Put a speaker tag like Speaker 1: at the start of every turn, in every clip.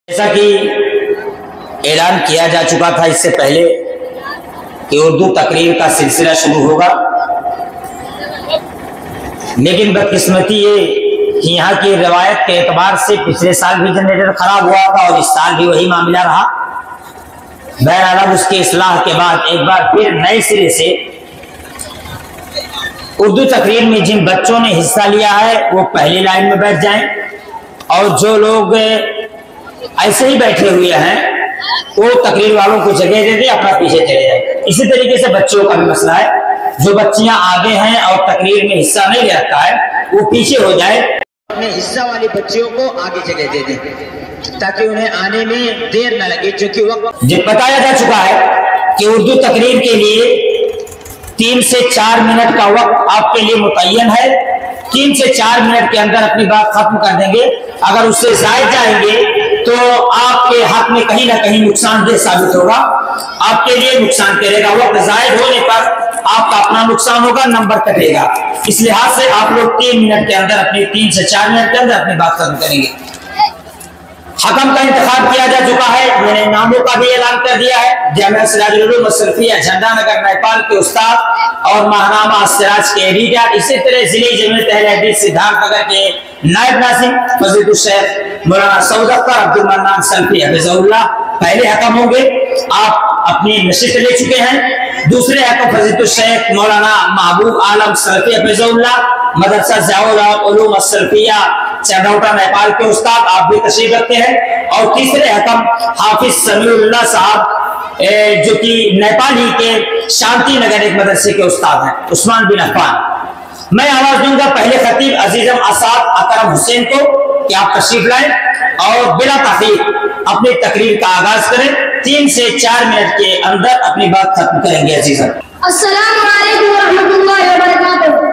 Speaker 1: जैसा कि ऐलान किया जा चुका था इससे पहले कि उर्दू तकरीर का सिलसिला शुरू होगा, लेकिन बदकिस्मती ये कि यहाँ की रवायत के एतबार से पिछले साल भी जनरेटर खराब हुआ था और इस साल भी वही मामला रहा। बहरहाल उसके इस्लाह के बाद एक बार फिर नए सिरे से उर्दू तकरीर में जिन बच्चों ने हिस्सा लिया है वो पहली लाइन में बैठ जाएं, और जो लोग ऐसे ही बैठे हुए हैं वो तकरीर वालों को जगह दे दे, अपना पीछे चले जाए। इसी तरीके से बच्चों का भी मसला है, जो बच्चियां आगे हैं और तकरीर में हिस्सा नहीं ले रखा है वो पीछे हो जाए, अपने हिस्सा वाली बच्चियों को आगे जगह दे दे ताकि उन्हें आने में देर न लगे। क्योंकि वक्त जब बताया जा चुका है कि उर्दू तकरीर के लिए 3 से 4 मिनट का वक्त आपके लिए मुतय्यन है। 3 से 4 मिनट के अंदर अपनी बात खत्म कर देंगे। अगर उससे जायद जाएंगे तो आपके हक में कहीं ना कहीं नुकसानदेह साबित होगा, आपके लिए नुकसान करेगा। वक्त जायद होने पर आपका अपना नुकसान होगा, नंबर कटेगा। इस लिहाज से आप लोग 3 मिनट के अंदर अपनी 3 से 4 मिनट के अंदर अपनी बात खत्म करेंगे। हकम का इंतखाब किया जा चुका है, मैंने नामों का भी ऐलान कर दिया है। जामिया सिराजुल उलूम असरफिया झंडानगर नेपाल के उस्ताद और महानामा सिराज के एडिटर, इसी तरह जिले जमीयत अहले हदीस सिद्धार्थनगर के नायब नाज़िम फजीलुल शेख मौलाना सऊद अख्तर अब्दुल मन्नान सल्फी हफिज़हुल्लाह पहले हकम होंगे। आप अपनी नशिस्त ले चुके हैं। दूसरे हकम फजीलुल शेख मौलाना महबूब आलम सल्फी हफिज़हुल्लाह मदरसा ज़ियाउल उलूम असरफिया चंदौटा नेपाल के उस्ताद, आप भी तशरीफ रखते हैं। और तीसरे हकम हाफिज समीउल्लाह साहब जो कि नेपाली के शांति नगर एक मदरसे के उस्ताद हैं, उस्मान बिन अफ़्फ़ान। मैं आवाज दूंगा पहले खतीब अजीजम असाद अकरम हुसैन को कि आप तशरीफ लाएं और बिला ताखीर अपनी तकरीर का आगाज करें। 3 से 4 मिनट के अंदर अपनी बात खत्म करेंगे। अजीजम
Speaker 2: अस्सलामु अलैकुम व रहमतुल्लाहि व बरकातुहू।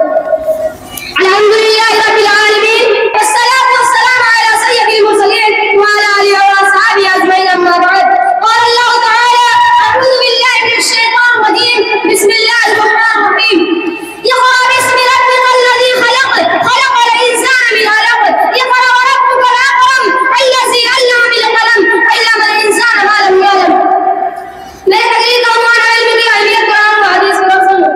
Speaker 2: अल्हम्दुलिल्लाहि रब्बिल आलमीन वस्सलातु वस्सलामु अला सय्यिदिल मुरसलीन व अला आलिहि व अस्हाबिहि अजमईन, अम्मा बाद। क़ाल अल्लाहु तआला अऊज़ु बिल्लाहि मिनश शैतानिर रजीम, बिस्मिल्लाहिर रहमानिर रहीम। इक़रा बिस्मि रब्बिकल लज़ी खलक़, खलक़ल इंसान मिन अलक़, इक़रा व रब्बुकल अकरम अल्लज़ी अल्लम बिल कलम, अल्लमल इंसान मा लम यअलम। मेरे तकरीर का उन्वान है इल्म की अहमियत, कुरान व हदीस की रोशनी।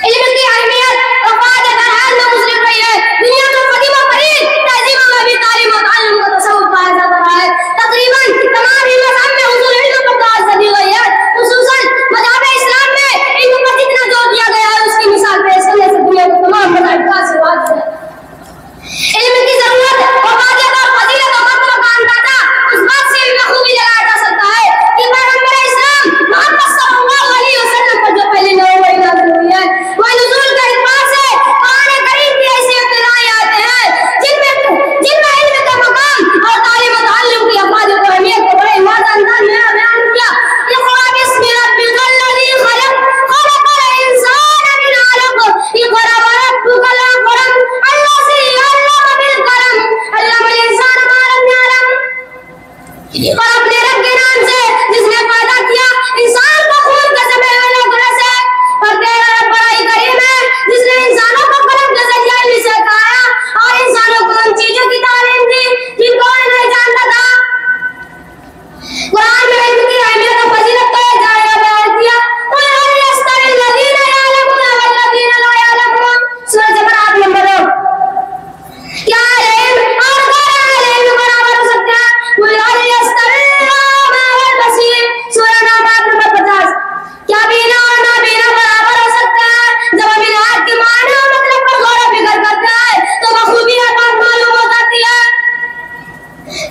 Speaker 2: इल्म की अहमियत वफ़ात दरहाल में मुस्लिम रही है। दुनिया में कदीम व करीब तहज़ीब में भी तालीम और ताल्लुम का तसव्वुर पाया जाता रहा है। तकरीबन तमाम ही मज़हब में हुज़ूर इल्म पर तवज्जो दी गई है। खुसूसन मज़हब इस्लाम में इल्म पर जितना जोर दिया गया है उसकी मिसाल पेश करने से दुनिया के तमाम मज़ाहिब का आशीर्वाद है। इल्म की ज़रूरत वफ़ात और फजीलत और मर्तबा का अंदाज़ा उस बात से भी बखूबी लगाया जा सकता है कि पैगंबर इस्लाम मोहम्मद सल्लल्लाहु अलैहि वसल्लम पर जो पहले नबूवत नाज़िल हुई है वह नुज़ूल के एतबार से कुरान करीम की ऐसी इब्तिदाई आयतें हैं जिनमें इल्म का मकाम और तालीम और ताल्लुम की अफाद और अहमियत को बड़े वाज़ेह अंदाज़ में बयान किया। इक़रा बिस्मि रब्बिकल लज़ी खलक़, खलक़ल इंसान मिन अलक़, इक़रा व रब्बुकल अकरम अल्लज़ी अल्लम बिल कलम, अल्लमल इंसान मा लम यअलम। और अपने रब के नाम से जिसने पैदा किया इंसान को खून के जमे वाले गुण से, और तेरा रब बड़ा ही करीम है जिसने इंसानों को कलम के जरिए इल्म से सिखाया और इंसानों को उन चीजों की तालीम दी जिनको नहीं जानता था। कुरान में इल्म की अहमियत और फजीलत को एक जायगा बयान किया। कुल हल यस्तवी लज़ीना यअलमून वल्लज़ीना ला यअलमून, सूरह ज़ुमरात नंबर 2। क्या इल्म और गैर इल्म बराबर हो सकते हैं? कुल हल यस्तवी अल-अ'मा वल बसीर, सूरह नाबात नंबर 50। क्या बीना और नाबीना बराबर हो सकते हैं? जब हम इन आयत के माने और मतलब पर गौर व फिक्र करते हैं तो बखूबी यह बात मालूम हो जाती है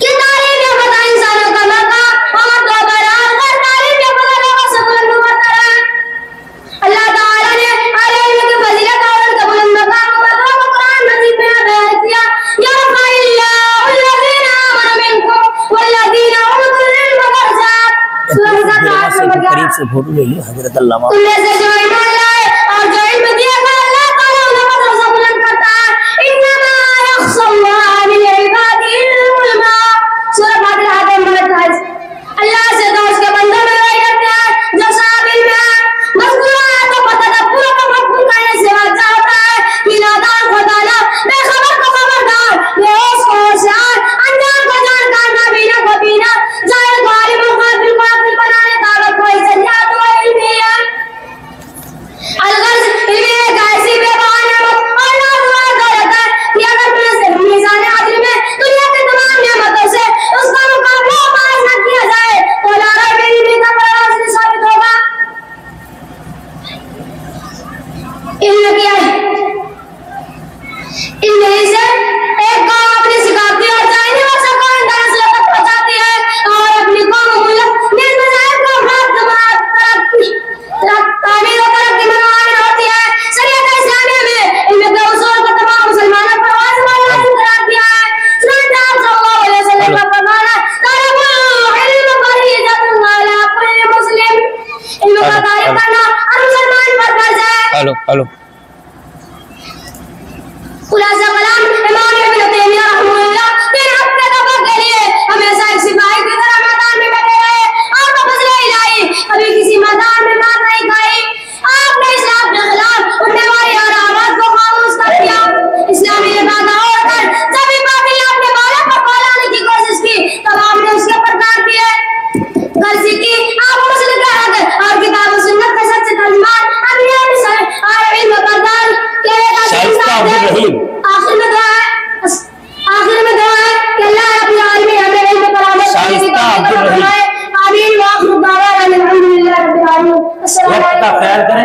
Speaker 2: कि तालीम याफ्ता इंसानों का मकाम और मर्तबा गैर तालीम याफ्ता लोगों से बुलंद बरतर है। अल्लाह ताला ने अहले इल्म की फजीलत और उनके बुलंद मकाम और मर्तबा को कुरान मजीद में बयान किया। यरफ़इल्लाहु अल्लज़ीना आमनु मिनकुम वल्लज़ीना ऊतुल इल्म दरजात, सूरह ज़कात नंबर 11।
Speaker 1: से फोटो ले लो हजरत अल्लामा।
Speaker 2: तुमने से जो ईमान लाए और जो इल्म दिया गया अल्लाह ताला उन्हें मदरसा बुलंद करता है। इन्नमा यख्शल्लाह मिन इबादिहिल उलमा, सूरह फातिहा नंबर 28। अल्लाह से तो उसके बंदों में वही लगता है जो साहब इल्म है। मज़कूर आयतों को तदब्बुर और तफक्कुर करने से वाज़ेह होता है कि नादान को दाना, बेखबर को खबरदार, बेहोश को होशियार, अनजान को जानकार, नाबीना
Speaker 1: हेलो
Speaker 2: खुलासा कलाम इमाम इब्न तैमिया रहमतुल्लाह 3 हफ्ते तक के लिए हमेशा एक सिपाही की तरह मैदान में बैठे रहे। आपका फजल इलाही कभी किसी मैदान में मार नहीं खाई। आपने इस्लाम के खिलाफ उठने वाली हर आवाज को खामोश कर दिया। इस्लामी लिबास ओढ़कर जब भी बाकी अपने बालों पर फैलाने की कोशिश की तब आपने उसके ऊपर काट दिए। गलती की आप मुस्लिम कहकर और किताब और सुन्नत के सच्चे तर्जुमान अपने और इल्म बरदार आखिर में दुआ है कि अल्लाह रब्बुल आलमीन हमें इल्म पर अमल करने की तौफीक अता फरमाए। आमीन व आखिरु दावाना अल्हम्दुलिल्लाहि रब्बिल आलमीन। अस्सलामु अलैकुम।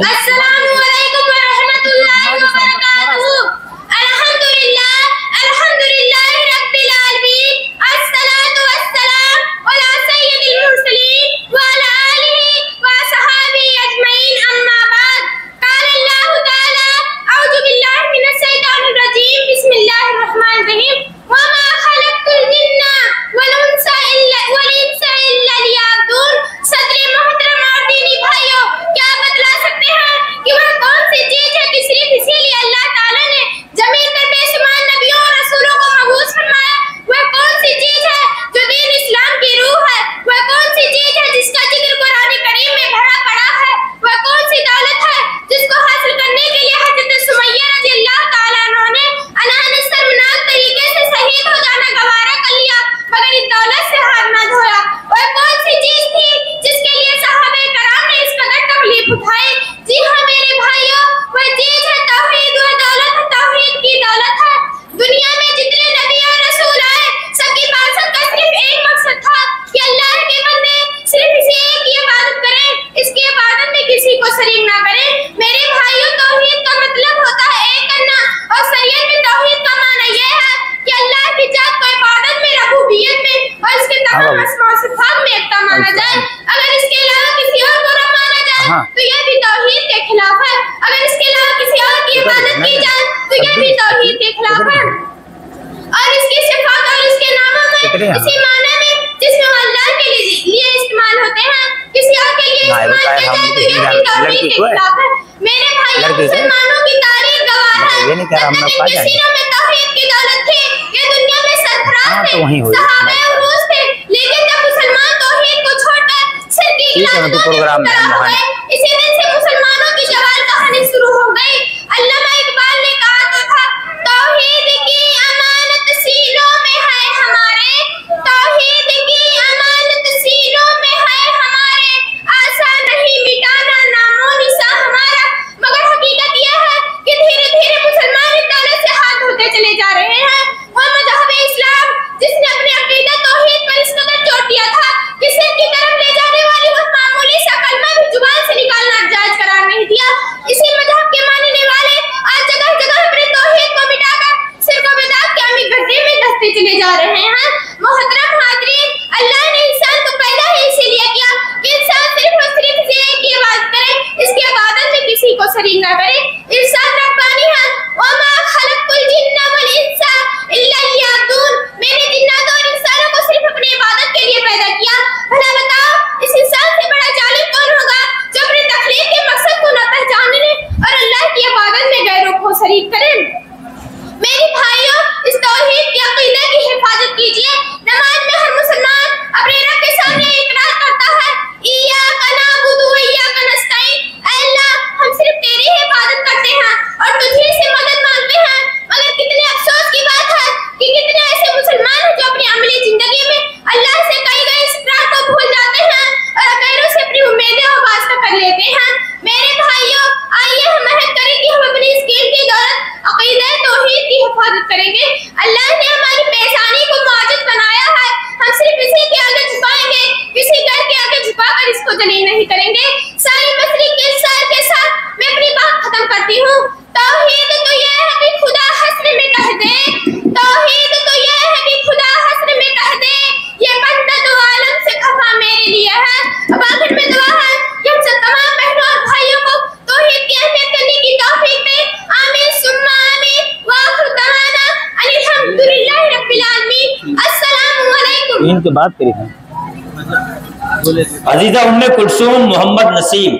Speaker 2: अस्सलामु अलैकुम व रहमतुल्लाहि व बरकातुहू। अल्हम्दुलिल्लाह अल्हम्दुलिल्लाहि रब्बिल आलमीन। अस्सलातु वस्सलाम अला सय्यिदिल मुरसलीन व अला आलिहि व असहाबिहि अजमईन। अम्मा बाद। क़ाल अल्लाहु तआला अऊज़ु बिल्लाहि मिनश शैतानिर रजीम। बिस्मिल्लाहिर रहमानिर रहीम। व मा खलक़तुल जिन्ना वल इंसा इल्ला लियअबुदून। सदर मोहतरम और दीनी भाइयों, क्या बतला सकते हैं कि वह कौन सी चीज है कि सिर्फ इसीलिए अल्लाह ताला ने जमीन पर बेशुमार नबियों और रसूलों को मबूस फरमाया? वह कौन सी चीज है जो दीन इस्लाम की रूह है? वह कौन सी चीज है जिसका जिक्र कुरान करीम में भरा पड़ा है? वह कौन सी दौलत है जिसको हासिल करने के लिए हज़रत सुमैया रज़ियल्लाहु ताला अन्हा ने अनान शर्मनाक तरीके से शहीद हो जाना गवारा कर लिया मगर इस दौलत से हाथ न धोया? वह कौन सी चीज थी जिसके लिए सहाबे कराम ने इस कदर तकलीफ उठाई? जी हाँ मेरे भाइयों, वह चीज है तौहीद। वह दौलत है तौहीद की दौलत है। दुनिया में जितने नबी और रसूल आए सबकी बात का सिर्फ एक मकसद था कि अल्लाह के बंदे सिर्फ इसी एक की इबादत करें, इसकी इबादत में किसी को शरीक ना करें। मेरे भाइयों, तौहीद का मतलब होता है एक करना और शरीयत में तौहीद का माना यह है कि अल्लाह की जात को इबादत में, रबूबियत में और इसके तमाम अस्मा और सिफात में एकता माना जाए। अगर इसके अलावा किसी और को न माना जाए तो यह भी तौहीद के खिलाफ है। अगर इसके अलावा किसी और की इबादत की जाए तो यह भी तौहीद के खिलाफ है। और इसकी सिफात और इसके नामों में इसी माने में जिसमें अल्लाह के लिए इस्तेमाल होते हैं किसी और के लिए इस्तेमाल किया जाए तो यह भी तौहीद के खिलाफ है। मेरे भाइयों, मुसलमानों की तारीख गवाह है जिनके सीनों में तौहीद की दौलत थी ये दुनिया में सरफराज थे, सहाबा उरूस थे। लेकिन जब मुसलमान तौहीद को छोड़कर सिर्फ इबादत हो गए, इसी दिन से मुसलमानों की जवाल कहानी शुरू हो गई। अल्लामा इकबाल ने कहा तो था, तौहीद की अमानत सीनों में है हमारे, तौहीद की अमानत सीनों में है हमारे, आसान नहीं मिटाना नामो निशा हमारा। मगर हकीकत यह है कि धीरे धीरे मुसलमान इस दौलत से हाथ धोते चले जा रहे हैं। वह मज़हब इस्लाम जिसने अपने अकीदा तौहीद पर इस कदर जोर दिया था कि सिर की तरफ ले जाने वाली वह मामूली सा कलमा भी जुबान से निकालना जायज करार नहीं दिया। इसी मज़हब के मानने वाले आज जगह जगह अपने तौहीद को मिटाकर सिर को बिदात के अमीर गड्ढे में धंसते चले जा रहे हैं। मोहतरम हाज़रीन, अल्लाह ने इंसान को पैदा ही इसीलिए किया कि इंसान सिर्फ और सिर्फ इसी एक की इबादत करे, इसकी इबादत में किसी को शरीक न करे। इरशाद रब्बानी है, व मा खलक़तुल जिन्ना वल इंसा इल्ला लियअबुदून। मैंने जिन्नात और इंसानों को सिर्फ अपनी इबादत के लिए पैदा किया। भला बताओ, इस इंसान से बड़ा जालिम कौन होगा जो अपने तख्लीक के मकसद को न पहचानने और अल्लाह की इबादत में गैरों को शरीक करे? मेरे भाइयों, इस तौहीद के अकीदे की हिफाजत कीजिए। नमाज में हर मुसलमान अपने रब के सामने इकरार करता है, इय्याका नअबुदु व इय्याका नस्तईन। अल्लाह, हम सिर्फ तेरी ही इबादत करते हैं और तुझे से मदद मांगते हैं। मगर कितने अफसोस की बात है कि कितने ऐसे मुसलमान हैं जो अपनी अमली जिंदगी में अल्लाह से कई गए इकरार को भूल जाते हैं और गैरों से अपनी उम्मीदें वास्ता कर लेते हैं। मेरे भाइयों, आइए हम मेहनत करें कि हम अपनी इस कीमती दौलत अकीदा तौहीद की हिफाजत करेंगे। अल्लाह ने हमारी पेशानी को मौजूद बनाया है, हम सिर्फ इसी के आगे झुकाएंगे, किसी घर के आगे झुकाकर इसको जलील नहीं करेंगे। सारी मसली के सार के साथ मैं अपनी बात खत्म करती हूँ। तौहीद तो यह है कि खुदा हस्र में कह दे, तौहीद तो यह है कि खुदा हस्र में कह दे, ये बंदा दो आलम से खफा मेरे लिए है। अब आखिर में दुआ है कि हम सब तमाम बहनों और भाइयों को तौहीद की अहमियत करने की तौफीक दे। आमीन सुम्मा आमीन। व आखिरु दअवाना अल्हम्दुलिल्लाहि रब्बिल आलमीन। अस्सलामु अलैकुम।
Speaker 1: इनके बात करी अजीजा उम्मे कुलसूम मोहम्मद नसीम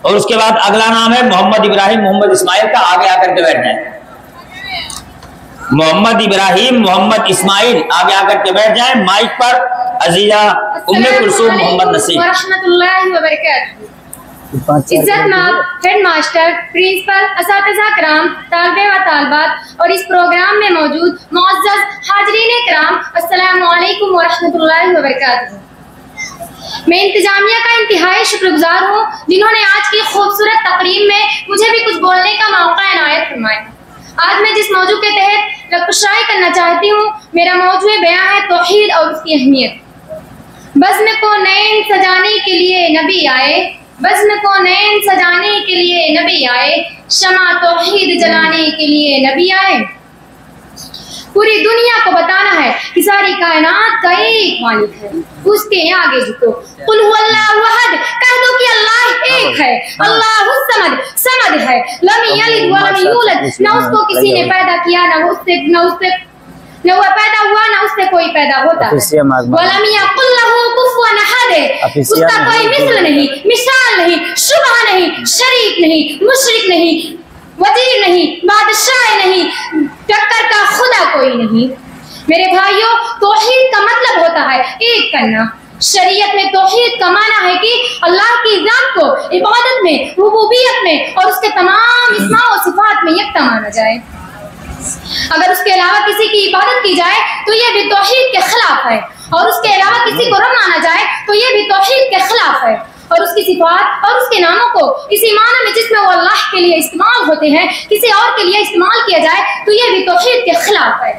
Speaker 1: और उसके बाद अगला नाम है मोहम्मद इब्राहिम मोहम्मद इस्माइल का, आगे आकर के बैठ जाए। मोहम्मद इब्राहिम मोहम्मद इस्माइल आगे आकर के बैठ जाए। माइक पर अजीजा उम्मे कुलसूम मोहम्मद नसीम।
Speaker 2: इज्जतनाब हेड मास्टर, प्रिंसिपल, असातिज़ा कराम, तालिबे व तालिबात और इस प्रोग्राम में मौजूद मुअज़्ज़ज़ हाज़रीन कराम, अस्सलामु अलैकुम व रहमतुल्लाहि व बरकातुहू। मैं इंतजामिया का इंतहाई शुक्रगुजार हूँ जिन्होंने आज की खूबसूरत तकरीब में मुझे भी कुछ बोलने का मौका इनायत फरमाया। आज मैं जिस मौजू के तहत लफ्ज़शाई करना चाहती हूँ, मेरा मौजू बयां है तौहीद और उसकी अहमियत। बज़्म को नैन सजाने के लिए नबी आए, बज़्म को नैन सजाने के लिए नबी आए, शमा तौहीद जलाने के लिए नबी आए। पूरी दुनिया को बताना है कि सारी कायनात का एक मालिक है, उसके आगे झुको। कुल हुवल्लाहु अहद, कह दो कि अल्लाह एक है, अल्लाहु समद, समद है, लम यलिद व लम यूलद, न उसको किसी ने पैदा किया, न वो पैदा हुआ, न उससे कोई पैदा होता। वलम यकुल लहू कुफुवन अहद, उसका कोई मिस्ल नहीं, मिसाल नहीं, शुबह नहीं, शरीक नहीं, मुशरिक नहीं, वजीर नहीं, बादशाह नहीं, टक्कर का खुदा कोई नहीं। मेरे भाइयों, तौहीद का मतलब होता है एक करना। शरीयत में तौहीद का माना है कि अल्लाह की जात को इबादत में, रुबूबियत में और उसके तमाम इस्मा और सिफात में यकता माना जाए। अगर उसके अलावा किसी की इबादत की जाए तो यह भी तौहीद के खिलाफ है, और उसके अलावा किसी को रब माना जाए तो यह भी तौहीद के खिलाफ है। और उसकी सिफात और उसके नामों को इसी माना में जिसमें वो अल्लाह के लिए इस्तेमाल होते हैं किसी और के लिए इस्तेमाल किया जाए तो यह भी तौहीद के खिलाफ है।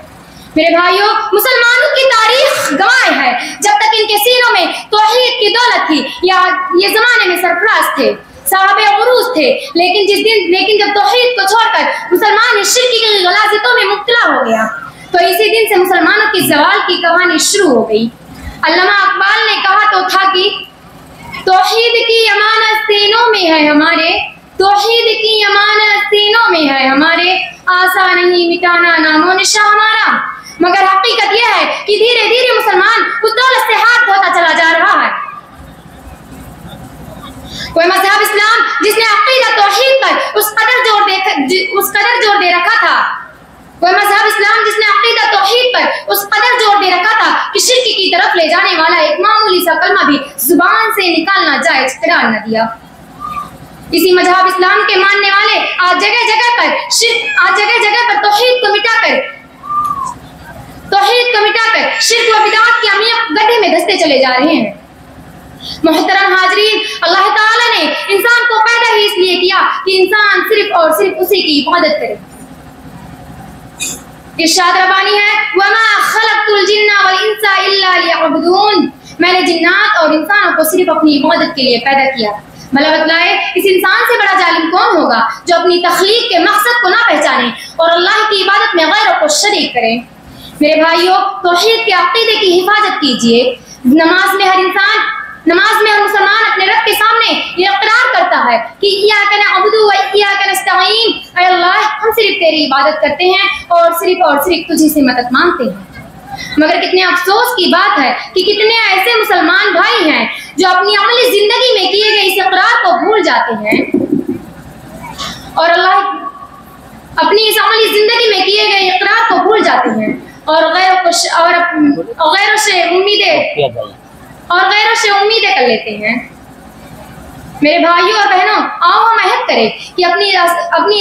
Speaker 2: मेरे भाइयों, मुसलमानों की तारीख गवाह है, जब तक इनके सीनों में तौहीद की दौलत थी या ये जमाने में सरफराज थे, साहबे उरूज थे, लेकिन जब तौहीद को छोड़कर मुसलमान शिर्क की गलाज़तों में मुब्तला हो गया तो इसी दिन से मुसलमानों की ज़वाल की कहानी शुरू हो गई। अल्लामा इकबाल ने कहा तो था कि तौहीद की अमानत सीनों में है हमारे, तौहीद की अमानत सीनों में है हमारे, आसा नहीं मिटाना नामो निशा हमारा। मगर हकीकत यह है कि धीरे धीरे मुसलमान उस दौलत से हाथ धोता चला जा रहा है। कोई मज़हब इस्लाम जिसने अक़ीदा तौहीद पर उस कदर जोर दे रखा था, कोई मज़हब इस्लाम जिसने अक़ीदा तौहीद पर उस कदर जोर दे रखा था कि शिर्क की तरफ ले जाने वाला एक मामूली सा कलमा भी जुबान से निकालना जायज़ करार न दिया। इसी मज़हब इस्लाम के मानने वाले आज जगह जगह पर तौहीद को मिटाकर शिर्क व बिदअत के अमीक़ गड्ढे में धंसते चले जा रहे हैं। मोहतरम हाज़रीन, अल्लाह ताला ने इंसान को पैदा ही इसलिए किया कि इंसान सिर्फ और सिर्फ उसी की इबादत करे। इरशाद रब्बानी है, वमा खलक़तुल जिन्ना वल इंसा इल्ला लियअबुदून, मैंने जिन्नात और इंसानों को सिर्फ अपनी इबादत के लिए पैदा किया। भला बतलाए, इस इंसान से बड़ा जालिम कौन होगा जो अपनी तख्लीक के मकसद को ना पहचाने और अल्लाह की इबादत में गैरों को शरीक करे। मेरे भाइयों, तौहीद के अक़ीदे की हिफाजत कीजिए। नमाज में हर मुसलमान अपने रब के सामने ये इक़रार करता है कि इय्याका नअबुदु व इय्याका नस्तईन, ऐ अल्लाह, हम सिर्फ तेरी इबादत करते हैं और सिर्फ तुझी से मदद मांगते हैं। मगर कितने अफसोस की बात है कि कितने ऐसे मुसलमान भाई हैं जो अपनी अमली जिंदगी में किए गए इस इक़रार को भूल जाते हैं और अपनी इस अमली जिंदगी में किए गए इक़रार को भूल जाते हैं और गैरों से उम्मीदें कर लेते हैं। मेरे भाइयों और बहनों, आओ हम अहद करें कि अपनी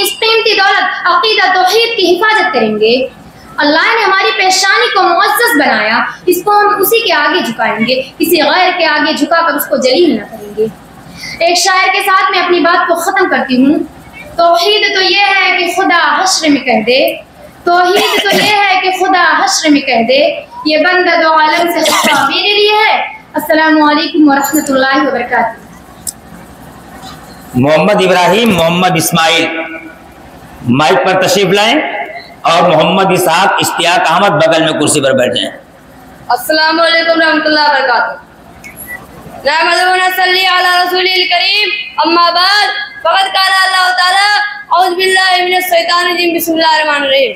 Speaker 2: इस कीमती दौलत अक़ीदा तौहीद की हिफाजत करेंगे। अल्लाह ने हमारी पेशानी को मुअज़्ज़ज़ बनाया, इसको हम उसी के आगे झुकाएंगे, किसी गैर के आगे झुकाकर उसको जलील न करेंगे। एक शायर के साथ मैं अपनी बात को ख़त्म करती हूँ। तौहीद तो ये है कि खुदा हश्र में कह दे, तौहीद तो ये है कि खुदा हश्र में कह दे, ये बंदा दो आलम से खुदा मेरे लिए है। अस्सलामु अलैकुम व रहमतुल्लाहि व बरकातुहू।
Speaker 1: मोहम्मद इब्राहिम मोहम्मद इस्माइल माइक पर तशरीफ लाएं और मोहम्मद इसहाक इश्तियाक अहमद बगल में कुर्सी पर बैठ जाएं।
Speaker 3: अस्सलामु अलैकुम रहमतुल्लाहि व बरकातुहू। नहमदुहु व नसल्ली अला रसूलिल करीम, अम्मा बाद, फ़क़द क़ाला अल्लाहु तआला, औज़ु बिल्लाहि मिनश शैतानिर रजीम, बिस्मिल्लाहिर रहमानिर रहीम।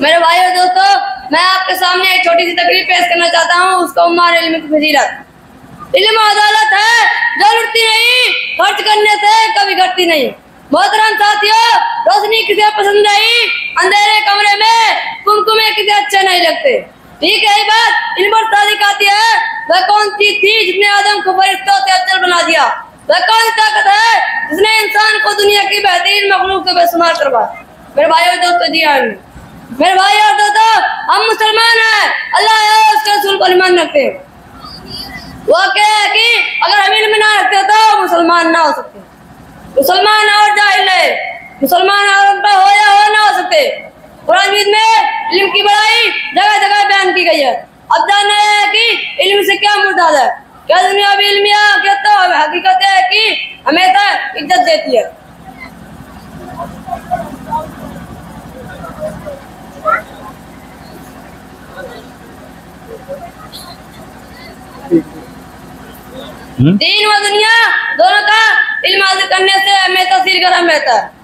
Speaker 3: मेरे भाई और दोस्तों, मैं आपके सामने एक छोटी सी तकरीर पेश करना चाहता हूँ, उसका उम्मान इल्म की फजीलत। इल्म अदालत है जो लुटती नहीं, खर्च करने से कभी घटती नहीं। मोहतरम साथियों, रोशनी किसे पसंद आई, अंधेरे कमरे में कुमकुमे किसे अच्छे नहीं लगते। ठीक है, बात इल्म और तारीख आती है। वह कौन चीज थी जिसने आदम को फरिश्तों से अफजल बना दिया? वह कौन सी ताकत है जिसने इंसान को दुनिया की बेहतरीन मखलूक से बेशुमार करवाया? मेरे भाई और दोस्तों, जी हाँ मेरे भाई और दोस्तों, हम मुसलमान हैं, अल्लाह और उसके रसूल पर ईमान रखते हैं। वो क्या है कि अगर हम इल्म ना रखते तो मुसलमान ना हो सकते। मुसलमान और जाहिल है, मुसलमान और उनका हो या हो ना हो सकते। कुरान में इल्म की बड़ाई जगह जगह बयान की गई है। अब जानना है कि इल्म से क्या मुराद है। क्या दुनिया भी इल्मिया कहता है, हकीकत है कि हमेशा इज्जत देती है। दीन व दुनिया दोनों का इल्म हासिल करने से हमें तस्वीर गर्म रहता है।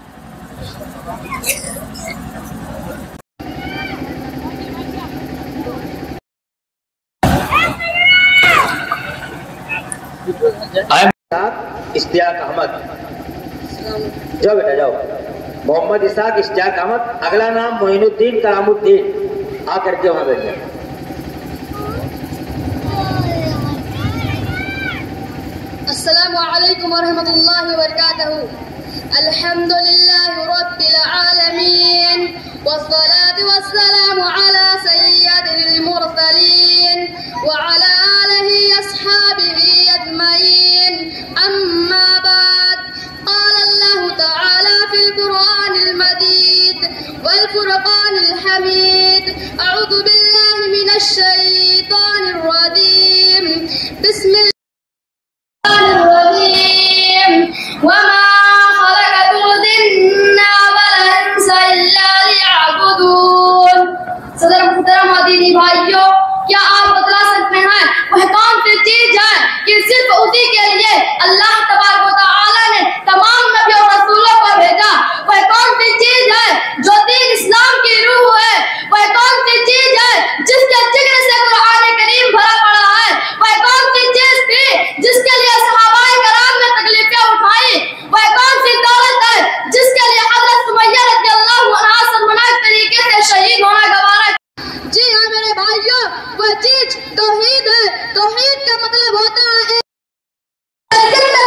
Speaker 4: इश्तियाक अहमद, जाओ बेटा जाओ। मोहम्मद इसाक इश्तियाक अहमद, अगला नाम मोइनुद्दीन कलामुद्दीन, आकर के वहां बैठ जाए।
Speaker 2: अस्सलामु अलैकुम वरहमतुल्लाहि वबरकातुहू। अल्हम्दुलिल्लाहि रब्बिल आलमीन वस्सलातु वस्सलामु अला सय्यदिल मुरसलीन व अला आलिहि अस्हाबिहि अजमईन। अम्मा बाद, क़ाल अल्लाहु तआला फिल कुरआनिल मजीद वल फुरक़ानिल हमीद। अऊज़ु बिल्लाहि मिनश शैतानिर रजीम। बिस्मिल्लाह वमा खलक़तुल जिन्ना वल इंसा इल्ला लियअबुदून। सदर मुहतरम दीनी भाइयों, क्या आप बता सकते हैं वह कौन सी चीज है कि सिर्फ उसी के लिए अल्लाह तबारक व तआला ने तमाम नबी और रसूलों को भेजा? वह कौन सी चीज है जो दीन इस्लाम की रूह है? वह कौन सी चीज है जिसके जिक्र से कुरान करीम भरा पड़ा है? वह कौन सी चीज थी जिसके लिए सहाबाए कराम ने तकलीफें उठाई? वह कौन सी दौलत है जिसके लिए हज़रत सुमैया रज़ियल्लाहु अन्हा सनमनाक तरीके से शहीद होना गवारा? जी हाँ मेरे भाइयों, वह चीज तौहीद है। तौहीद का मतलब होता है,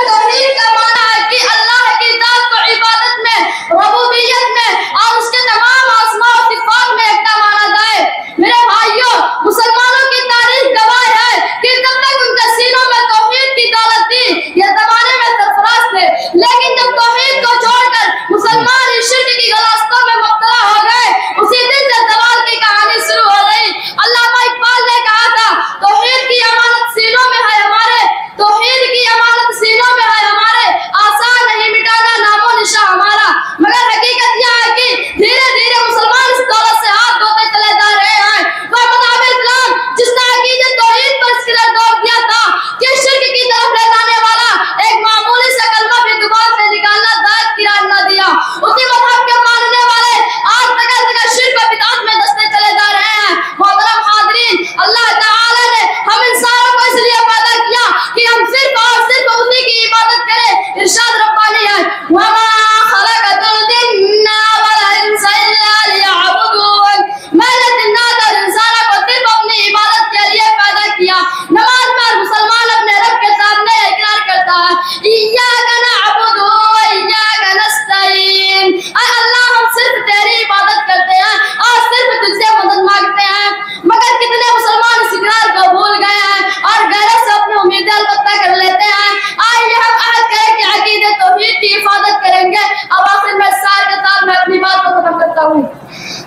Speaker 2: तौहीद का माना है कि अल्लाह की जात को इबादत में, रबूबियत में और उसके तमाम अस्मा और सिफात में एकता माना जाए। मेरे भाइयों, मुसलमानों की तारीख गवाह है कि जब तक उनके सीनों में तौहीद की दौलत थी, ये जमाने में सरफराज थे। लेकिन जब तौहीद को छोड़कर मुसलमान शिर्क की गलास्तों में मुब्तला हो गए, उसी दिन से जवाल की कहानी शुरू हो गई। अल्लामा इकबाल ने कहा था, तौहीद की अमानत सीनों में है हमारे, तौहीद की अमानत सीनों में है हमारे, आसान नहीं मिटाना नामो निशा हमारा। मगर हकीकत यह है कि धीरे धीरे मुसलमान इस दौलत से हाथ धोते चले जा रहे हैं। वह मज़हब इस्लाम जिसने अकीदत तौहीद पर सिरा तोड़ दिया था कि शिर्क की तरफ ले जाने वाला एक मामूली सा कलमा भी जुबान से निकालना दायज करार न दिया, उसी मज़हब के मानने वाले आज जगह जगह शिर्क व बिदअत में दसते चले जा रहे हैं। मोहतरम हाज़रीन, अल्लाह ताला ने हम इंसानों को इसलिए पैदा किया कि हम सिर्फ और सिर्फ उसी की इबादत करें। इरशाद रब्बानी है, वमा खलक़तुल जिन्ना वल इंसा इल्ला लियअबुदून। मैंने जिन्नात और इंसानों को सिर्फ अपनी इबादत के लिए पैदा किया। नमाज में मुसलमान अपने रब के सामने इकरार करता है, इय्याका नअबुदु व इय्याका नस्तईन। अल्लाह, हम सिर्फ तेरी इबादत करते हैं और सिर्फ तुझसे मदद मांगते हैं। मगर कितने मुसलमान इस इकरार को भूल गए हैं और गैरत से अपनी उम्मीदें अलबत्ता कर लेते हैं। आइए हम अहद करें कि अकीदे तौहीद की हिफाजत करेंगे। अब आखिर में सार के साथ मैं अपनी बात को खत्म करता हूँ।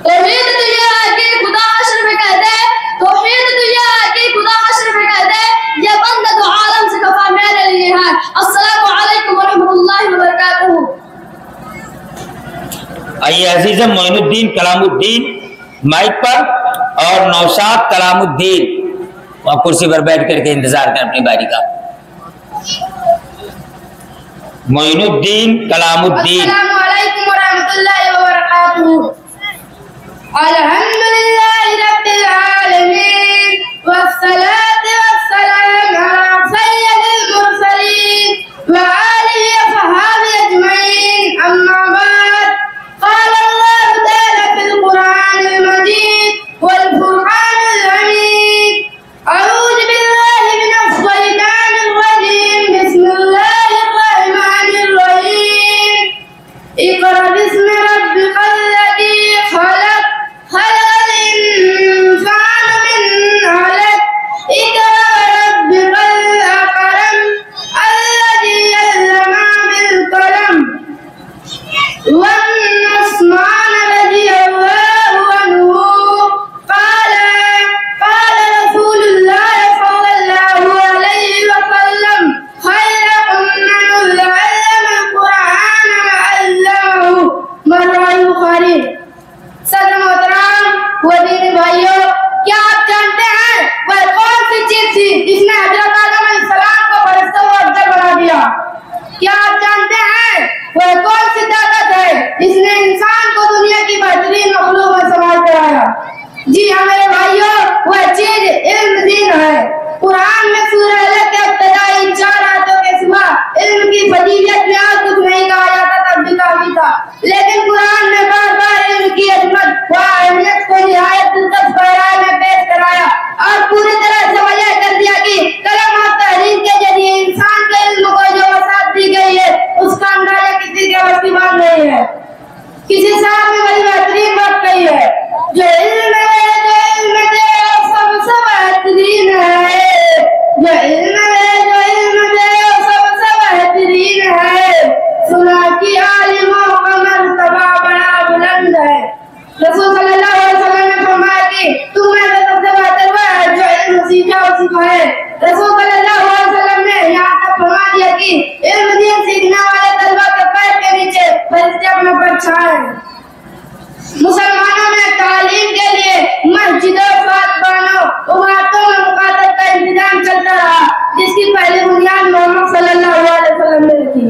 Speaker 2: तौहीद तो यह है कि खुदा हश्र में कह दे, तौहीद तो यह है कि खुदा हश्र में कह दे, ये बंदा तो आलम से खफा मेरे लिए है। अस्सलामु अलैकुम वरहमतुल्लाहि वबरकातुहू।
Speaker 1: आइए अजीज़ मोइनुद्दीन कलामुद्दीन माइक पर और नौशाद कलामुद्दीन वहाँ कुर्सी पर बैठ करके इंतजार कर अपनी बारी का। मोइनुद्दीन कलामुद्दीन।
Speaker 2: अस्सलामु अलैकुम वरहमतुल्लाहि वबरकातुहू। अल्हम्दुलिल्लाहि रब्बिल आलमीन वस्सलातु वस्सलामु अला कुरान में सूरह अलग के इब्तिदाई 4 आयतों के सिवा इल्म की फजीलत में और कुछ नहीं कहा जाता, तब भी काफी था। लेकिन कुरान ने बार बार इल्म की अजमत व अहमियत को निहायत दिलचस्प पैराए में पेश कराया और पूरी तरह से वाज़ेह कर दिया कि कलम और तहरीर के जरिए इंसान के इल्म को जो वसाअत दी गई है उसका अंदाजा किसी के बस की बात नहीं है। किसी साहब ने बड़ी बेहतरीन बात कही है, जो इल्म है जो इल्म दे सबसे बेहतरीन है, जो इल्म है जो इल्म दे सबसे बेहतरीन है, सुना कि आलिमों का मर्तबा बड़ा बुलंद है। रसूल सल्लल्लाहु अलैहि वसल्लम ने फरमाया कि तुम में से सबसे बेहतर वह है जो इल्म सीखा और सिखाए। रसूल सल्लल्लाहु अलैहि वसल्लम ने यहाँ तक फरमा दिया कि इल्म दीन सीखने वाले तलबा के पैर के नीचे फरिश्ते अपना पर छाए। मुसलमानों में तालीम के लिए मस्जिदों, फातवानों, उमारतों में मुकातब का इंतजाम चलता रहा, जिसकी पहली बुनियाद मोहम्मद सल्लल्लाहु अलैहि वसल्लम ने रखी।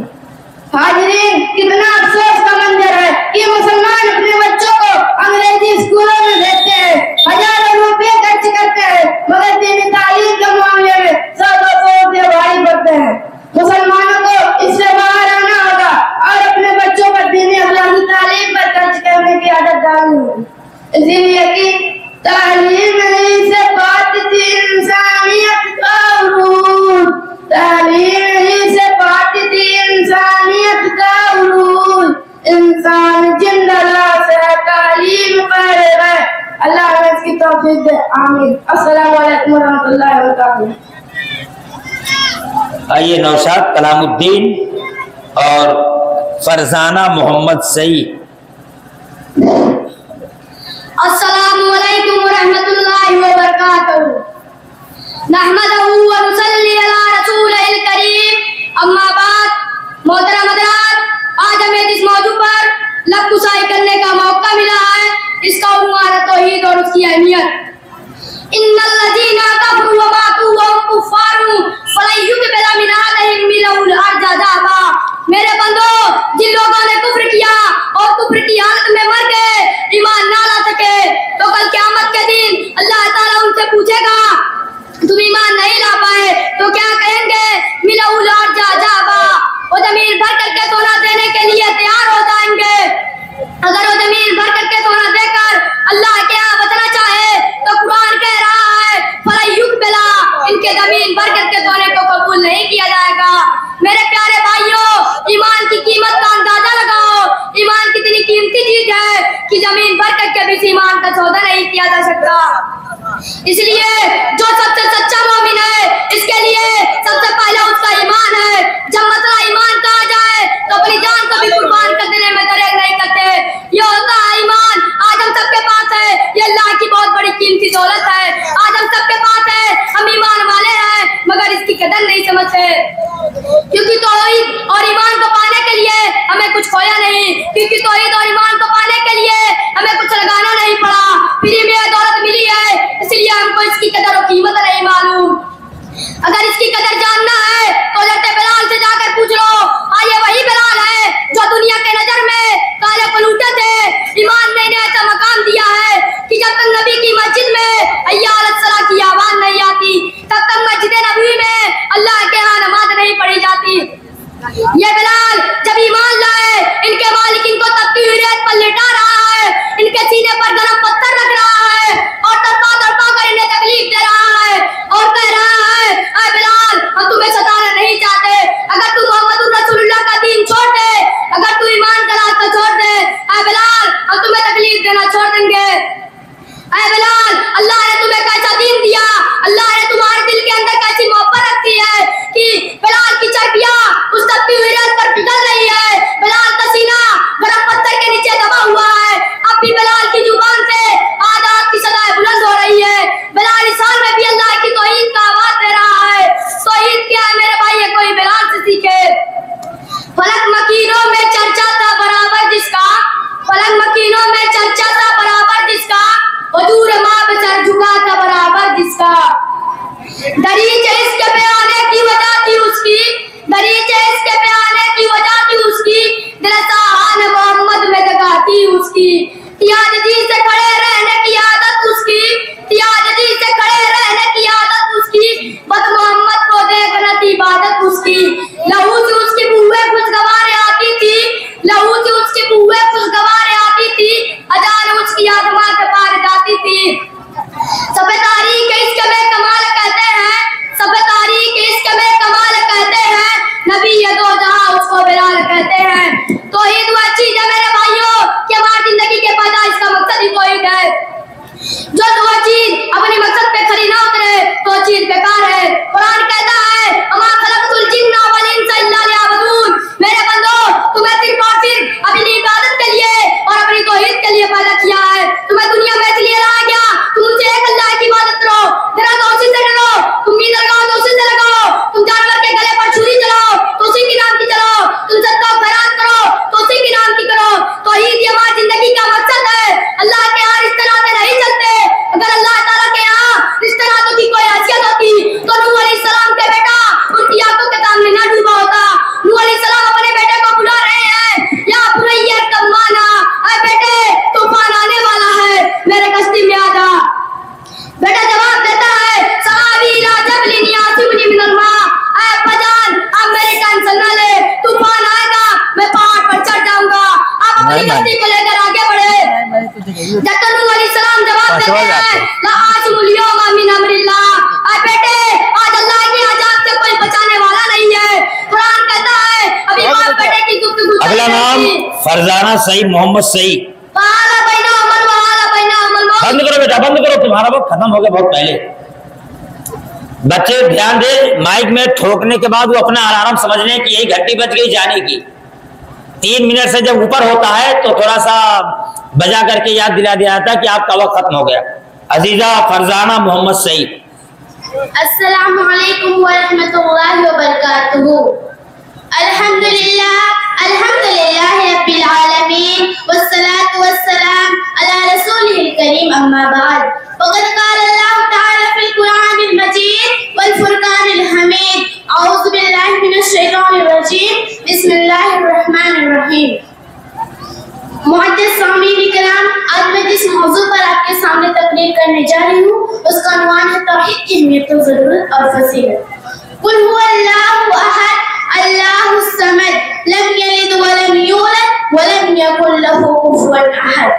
Speaker 2: हाजिरीन, कितना अफसोस का मंजर है कि मुसलमान अपने बच्चों को अंग्रेजी स्कूलों में भेजते हैं, हजारों रुपए खर्च करते हैं, मगर दीनी तालीम के मामले में 100-200 रुपए भारी पड़ते हैं। मुसलमानों को इससे बाहर आना होगा और अपने बच्चों पर दीनी अखलाकी तालीम पर खर्च करने की आदत डालनी होगी। इसीलिए कि तालीम ही से पाती इंसानियत का उरूज, तालीम ही से पाती इंसानियत का उरूज, इंसान जिंदा से तालीम पर है। अल्लाह हमें इसकी तौफीक दे, आमीन। अस्सलामु अलैकुम रहमतुल्लाहि व बरकातहू।
Speaker 1: आइए नौशाद कलामुद्दीन और फरजाना मोहम्मद सईद।
Speaker 2: अस्सलामु अलैकुम रहमतुल्लाहि व बरकातहू। नहमदहू व नुसल्ली अला रसूलिल करीम। अम्मा बाद, मोहतरम हज़रात, आज हमें जिस मौजू पर लब कुशाई करने का मौका मिला है, इसका उन्वान है तौहीद और उसकी अहमियत। इन्नल लज़ीना कफ़रू व मातू व हुम कुफ़्फ़ारुन फ़लन युक़बला मिन अहदिहिम मिलहुल अर्ज़ ज़ाबा। मेरे बंदो, जिन लोगों ने कुफ्र किया और कुफ्र की हालत में मर गए, ईमान ना ला सके, तो कल क़यामत के दिन अल्लाह ताला उनसे पूछेगा, तुम ईमान नहीं ला पाए तो क्या कहेंगे? मिलहुल अर्ज़ ज़ाबा। वो ज़मीन भर करके सोना देने के लिए तैयार हो जाएंगे। अगर वो ज़मीन भर करके सोना देकर अल्लाह के यहाँ बचना चाहे तो कुरान कह रहा है फ़लन युक़बला, इनके ज़मीन भर करके सोने को कबूल नहीं किया जाएगा। मेरे प्यारे भाइयों, ईमान की कीमत का अंदाजा लगाओ। ईमान कितनी कीमती चीज है कि जमीन भर करके भी ईमान का सौदा नहीं किया जा सकता। इसलिए जो सबसे सच्चा मोमिन है, इसके लिए सबसे पहले उसका ईमान है। जब मसला ईमान का आ जाए तो अपनी जान को भी कुर्बान कर देने में दरेग नहीं करते। ये होता है ईमान। आज हम सबके पास है, ये अल्लाह की बहुत बड़ी कीमती दौलत है। आज हम सबके पास है, हम ईमान वाले हैं, मगर इसकी कदर नहीं समझते। क्योंकि तौहीद और ईमान को पाने के लिए हमें कुछ खोया नहीं, क्योंकि तौहीद और ईमान को पाने के लिए हमें कुछ लगाना नहीं पड़ा, फ्री में दौलत मिली है, इसलिए हमको इसकी कदर और कीमत नहीं मालूम। अगर इसकी कदर जानना है तो हज़रत बिलाल से जाकर पूछ लो। ये वही बिलाल है जो दुनिया के नजर में काले पलूटे थे। ईमान ने इन्हें ऐसा मकाम दिया है कि जब तक नबी की मस्जिद में हय्या अलस सलाह की आवाज नहीं आती, तब तक मस्जिद नबी में अल्लाह के यहाँ नमाज नहीं पढ़ी जाती। ये बिलाल जब ईमान लाए, इनके मालिक इनको तपती हुई रेत पर लेटा रहा है, इनके सीने पर गरम पत्थर रख रहा है और तड़पा तड़पा कर इन्हें तकलीफ दे रहा है और कह रहा है, ऐ बिलाल, हम तुम्हें सताना नहीं चाहते। अगर तू मोहम्मद रसूलुल्लाह का दीन छोड़ दे, अगर तू ईमान का रास्ता छोड़ दे, ऐ बिलाल, हम तुम्हें तकलीफ देना छोड़ देंगे। ऐ बिलाल, अल्लाह ने तुम्हें कैसा दीन दिया, अल्लाह ने तुम्हारे दिल के अंदर कैसी मोहब्बत रखी है कि बिलाल की चर्बियां उस तपती हुई रेत पर पिघल रही है। बिलाल का सीना गरम पत्थर के नीचे दबा हुआ है। अब भी बिलाल की जुबान से आदात की सदाएं बुलंद हो रही है। बिलाल इस हाल में भी अल्लाह की तौहीद का आवाज दे रहा है। तौहीद क्या है मेरे भाई, ये कोई बिलाल से सीखे। फलक मकीनों में चर्चा था बराबर जिसका, फलक मकीनों में चर्चा था बराबर जिसका, हुजूर माँ पे सर झुका था बराबर जिसका। दरीचे इसके पे आने की वजह थी उसकी, दरीचे इसके पे आने की वजह थी उसकी, दिल साहान मोहम्मद में जगह थी उसकी। तियाजी से खड़े रहने की आदत उसकी, तियाजी से खड़े रहने की आदत उसकी,
Speaker 1: समझ आते हैं।
Speaker 2: बेटे आज अल्लाह की अजाब से कोई बचाने वाला नहीं है। कुरान कहता है अभी बाप बेटे की गुफ्तगू।
Speaker 1: अगला नाम फरजाना सईद मोहम्मद सईद। बंद करो बेटा, बंद करो, तुम्हारा वक्त खत्म हो गया बहुत पहले। बच्चे ध्यान दे, माइक में ठोकने के बाद वो अपना अलार्म समझ लें कि यही घंटी बज गई जाने की। 3 मिनट से जब ऊपर होता है तो थोड़ा सा बजा करके याद दिला दिया जाता है कि आपका वक्त खत्म हो गया। अजीजा फरजाना मोहम्मद सईद।
Speaker 2: अस्सलामु अलैकुम व रहमतुल्लाहि व बरकातुहू। अल्हम्दुलिल्लाह रब्बिल आलमीन वस्सलातु वस्सलाम अला रसूलिल करीम अम्मा बाद। फ़क़द क़ाल अल्लाहु तआला फ़िल कुरानिल मजीद वल फ़ुरक़ानिल हमीद। औज़ु बिल्लाहि मिनश शैतानिर रजीम। बिस्मिल्लाहिर रहमानिर रहीम। मुअज़्ज़ज़ सामीन किराम, आज मैं जिस मौजू पर आपके सामने तकरीर करने जा रही हूँ उसका उन्वान है तौहीद की अहमियत और ज़रूरत और फजीलत। कुल हुवल्लाहु अहद अल्लाहुस समद लम यलिद व लम यूलद व लम यकुल लहू कुफुवन अहद।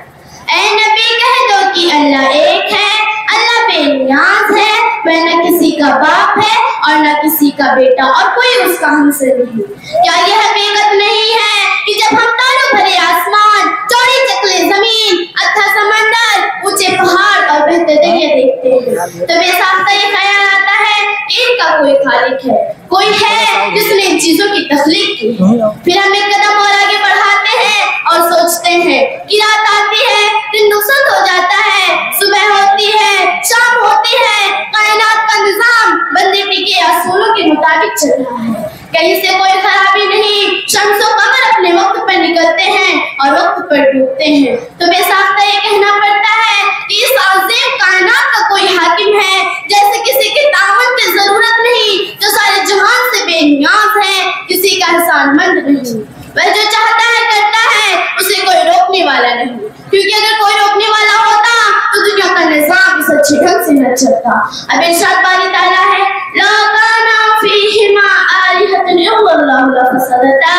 Speaker 2: ऐ नबी कह दो कि अल्लाह एक है, अल्लाह बेनियाज है, वह न किसी का बाप है और न किसी का बेटा और कोई उसका हमसर नहीं। क्या यह हकीकत नहीं है कि जब हम तारों भरे आसमान, चौड़ी चकले जमीन, अथाह समंदर, ऊंचे पहाड़ और बहते दरिया देखते हैं तो बेसाख्ता ये ख्याल आता है कि इनका कोई खालिक है, कोई है जिसने इन चीजों की तख्लीक की है। फिर हम एक कदम और आगे बढ़ाते हैं और सोचते हैं कि रात आती है, दिन रुखसत हो जाता है, सुबह होती है, शाम होती है, कायनात का निजाम बंदे के असूलों के मुताबिक चल रहा है, कहीं से कोई खराबी नहीं। शम्स और कमर अपने वक्त पर निकलते हैं और वक्त पर डूबते हैं तो बेसाख्ता ये कहना पड़ता है कि इस अज़ीम कायनात का कोई हाकिम है जैसे किसी के तावन की जरूरत नहीं, जो सारे जहान से बेनियाज है, किसी का एहसानमंद नहीं। वह जो चाहता है करता है, उसे कोई रोकने वाला नहीं, क्योंकि अगर कोई रोकने वाला होता तो दुनिया का निजाम इस अच्छे ढंग से न चलता। अब इरशाद बारी ताला है ला काना फीहिमा आलिहतुन इल्लल्लाहु लफसदता।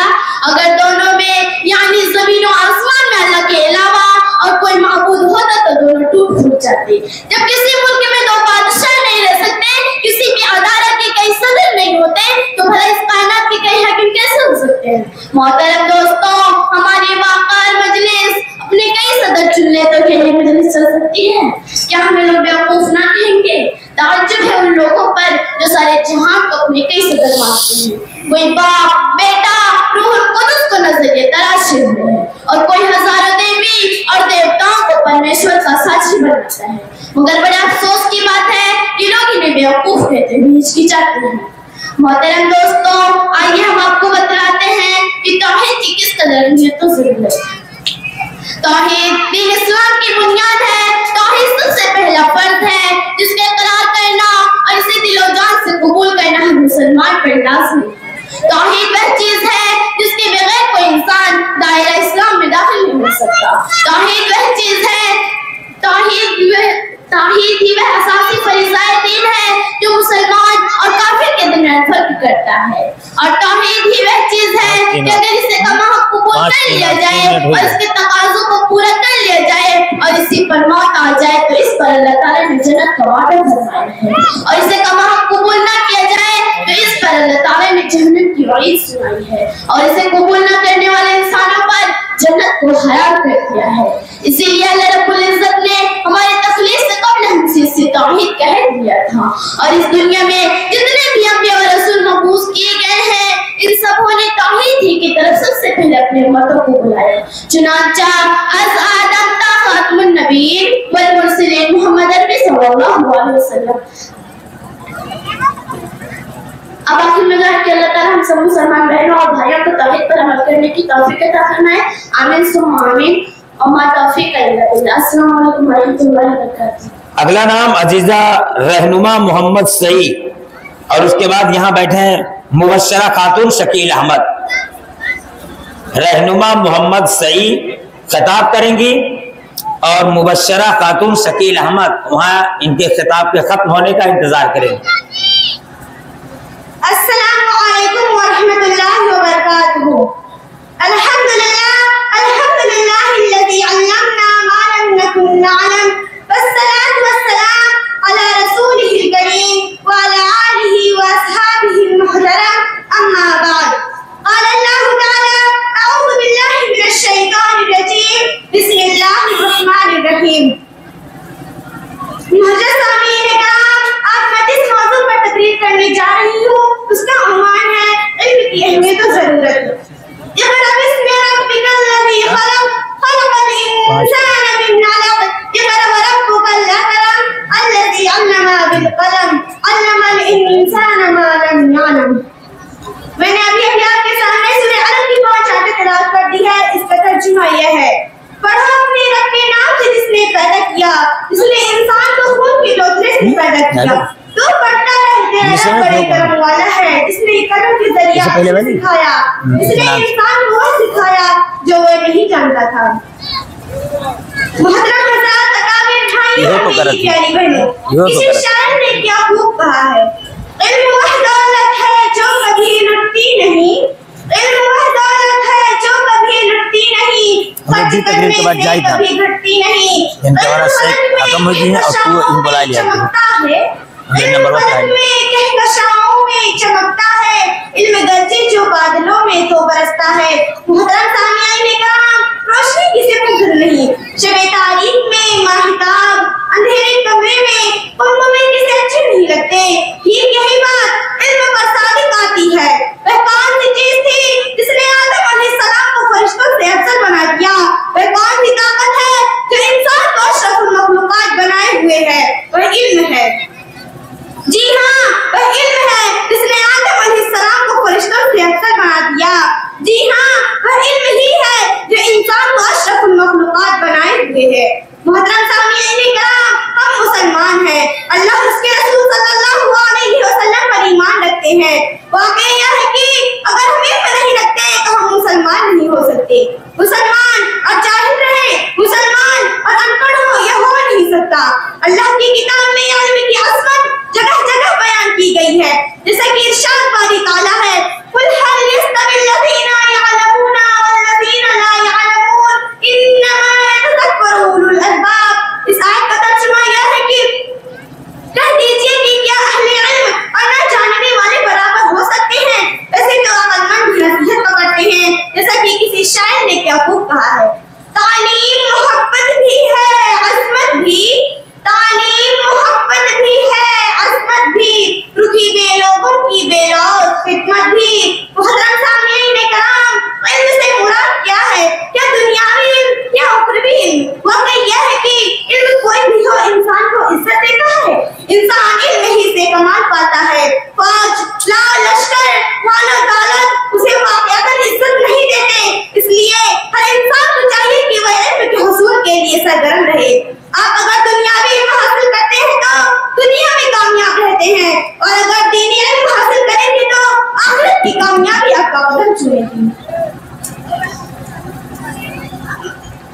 Speaker 2: अगर दोनों में यानी जमीन और आसमान में अल्लाह के अलावा और कोई माबूद होता तो दोनों टूट फूट जाते। जब किसी मुल्क में 2 बादशाह नहीं रह सकते, किसी भी अदालत के कई सदर नहीं होते तो भला इस कायनात के कई हाकिम कैसे हो सकते हैं। मोहतरम दोस्तों, हमारी वाक़ार मजलिस अपने कई सदर चुन ले तो क्या ये मजलिस चल सकती है? क्या हमें लोग बेवकूफ ना कहेंगे? ताज्जुब है उन लोगों पर जो सारे जहां को अपने कई सदर मानते हैं। कोई बाप, बेटा, रूहुल कुदस को नजरिए तराशे हुए हैं और कोई हजारों देवी और देवताओं को परमेश्वर का साक्षी बनाता है। मगर बड़े अफसोस की बात है कि लोग इन्हें बेवकूफ कहते हैं, हिचकिचाते हैं। मोहतरम दोस्तों, आइए हम आपको बतलाते हैं कि तौहीद की किस कदर अहमियत और जरूरत है। तौहीद दीन इस्लाम की बुनियाद है। तौहीद सबसे पहला फर्ज है जिसके इकरार करना और इसे दिलो जान से कबूल करना हर मुसलमान पर लाज़िम है। तौहीद वह चीज है जिसके बगैर कोई इंसान दायरा इस्लाम में दाखिल नहीं हो सकता। तौहीद वह चीज है, तौहीद ही वह असासी फरीज़ाए दीन है जो मुसलमान और काफिर के दरमियान फर्क करता है। और तौहीद ही वह चीज है कि अगर इसे कमा कबूल कर लिया जाए और इसके तकाज़ों को पूरा कर लिया जाए और इसी पर मौत आ जाए तो इस पर अल्लाह ताला ने जन्नत का वादा फरमाया है, और इसे कमा कबूल ना किया जाए तो इस पर अल्लाह ताला ने जहन्नम की वईद सुनाई है, और इसे कबूल न करने वाले इंसानों पर जन्नत को हराम कर दिया है। इसीलिए अल्लाह रब्बुल इज्जत ने हमारे तखलीक से कबल हमसे इसे तौहीद कह दिया था। और इस दुनिया में जितने भी अंबिया और रसूल मबूस किए गए हैं, इन सबों ने तौहीद ही की तरफ सबसे पहले अपने उम्मतों को बुलाया। चुनांचा अज़ आदम ता खातमुन नबीय्यीन वल मुरसलीन मोहम्मद अरबी सल्लल्लाहु अलैहि वसल्लम। अब आखिर में कि अल्लाह ताला हम सब मुसलमान बहनों और भाइयों को तौहीद पर अमल करने की तौफीक अता फरमाए। आमीन सुम्मा आमीन। और मा तौफीक इल्ला बिल्लाह। अस्सलामु अलैकुम व रहमतुल्लाहि व बरकातुहू।
Speaker 1: अगला नाम अजीजा रहनुमा मोहम्मद सईद, और उसके बाद यहाँ बैठे हैं मुबश्शरा खातून शकील अहमद। रहनुमा मोहम्मद सईद खिताब करेंगी और मुबश्शरा खातून शकील अहमद वहाँ इनके खिताब के खत्म होने का इंतजार करेंगे।
Speaker 2: अस्सलामु अलैकुम व रहमतुल्लाहि व बरकातुहू। अल्हम्दुलिल्लाह अल्लज़ी अल्लमना मा लम नकुन नअलम वस्सलातु कर रख दिया। तू पढ़ता है तेरा बड़े करम वाला है, जिसने कलम के जरिए सिखाया, जिसने इंसान को सिखाया जो वो नहीं जानता था। मोहतरम हज़रात, अकाबिर भाइयों, प्यारी बहनों, इसी शायर ने क्या खूब कहा है, इल्म वह दौलत है जो कभी लुटती नहीं, इल्म वह दौलत है जो कभी लुटती नहीं, खर्च करने से कभी घटती नहीं, चमकता है, इल्म में कहकशाओं में चमकता है, इल्म गर्जे जो बादलों में तो बरसता है। मुहतरम सामिईन इकराम, रोशनी किसे पसंद नहीं, शब तारीख में माहिताब, अंधेरे कमरे में में किसे अच्छे नहीं लगते। ठीक यही बात इल्म पर सादिक आती है। वह कौन सी चीज थी जिसने आदम अलैहिस्सलाम को फरिश्तों से अफजल बना दिया? वह कौन सी ताकत है जो इंसान को अशरफुल मखलूकात बनाए हुए है? वह इल्म है। जी हाँ, वह इल्म है जिसने आदम अलैहिस्सलाम को फरिश्तों से अफजल बना दिया। जी हाँ, वह इल्म ही है जो इंसान को अशरफुल मखलूकात बनाए हुए है। मोहतरम सामिईन इकराम, हम मुसलमान हैं, अल्लाह उसके रसूल सल्लल्लाहु अलैहि वसल्लम पर ईमान रखते हैं। वाक़या यह है कि अगर हम इल्म नहीं रखते तो हम मुसलमान नहीं हो सकते। मुसलमान और जाहिल रहे, मुसलमान और अनपढ़ हो, यह हो नहीं सकता। अल्लाह की किताब में इल्म की अज़मत जगह जगह बयान की गई है, जैसे कि इरशाद बारी ताला है, कुल हल यस्तविल लज़ीना यअलमूना वल्लज़ीना ला यअलमून इन्नमा यतज़क्करू उलुल अल्बाब। इस आयत का तर्जुमा यह है कि कह दीजिए कि क्या अहले इल्म और न जानने वाले बराबर हो सकते हैं? वैसे तो अक्लमंद नसीहत पकड़ते हैं, जैसा कि किसी शायर ने क्या खूब कहा है, तालीम मोहब्बत भी है अज़मत भी, तालीम मोहब्बत भी है अज़मत भी, रुखी बेलोगों की बेलौस खिदमत भी। मुहतरम सामिईन इकराम, इल्म से मुराद क्या है? क्या दुनियावी इल्म या उखरवी इल्म? वाक़या यह है कि इल्म कोई भी हो इंसान को इज्जत देता है। इंसान इल्म ही से कमाल पाता है। फौज, लाल लश्कर, मालो दौलत उसे वाक़यातन इज्जत नहीं देते। इसलिए हर इंसान को चाहिए कि वह इल्म के हुसूल के लिए सरगर्म रहे। आप अगर दुनियावी इल्म हासिल करते हैं तो दुनिया में कामयाब रहते हैं, और अगर दीनी इल्म हासिल करेंगे तो आखिरत की कामयाबी आपका कदम चूमेगी।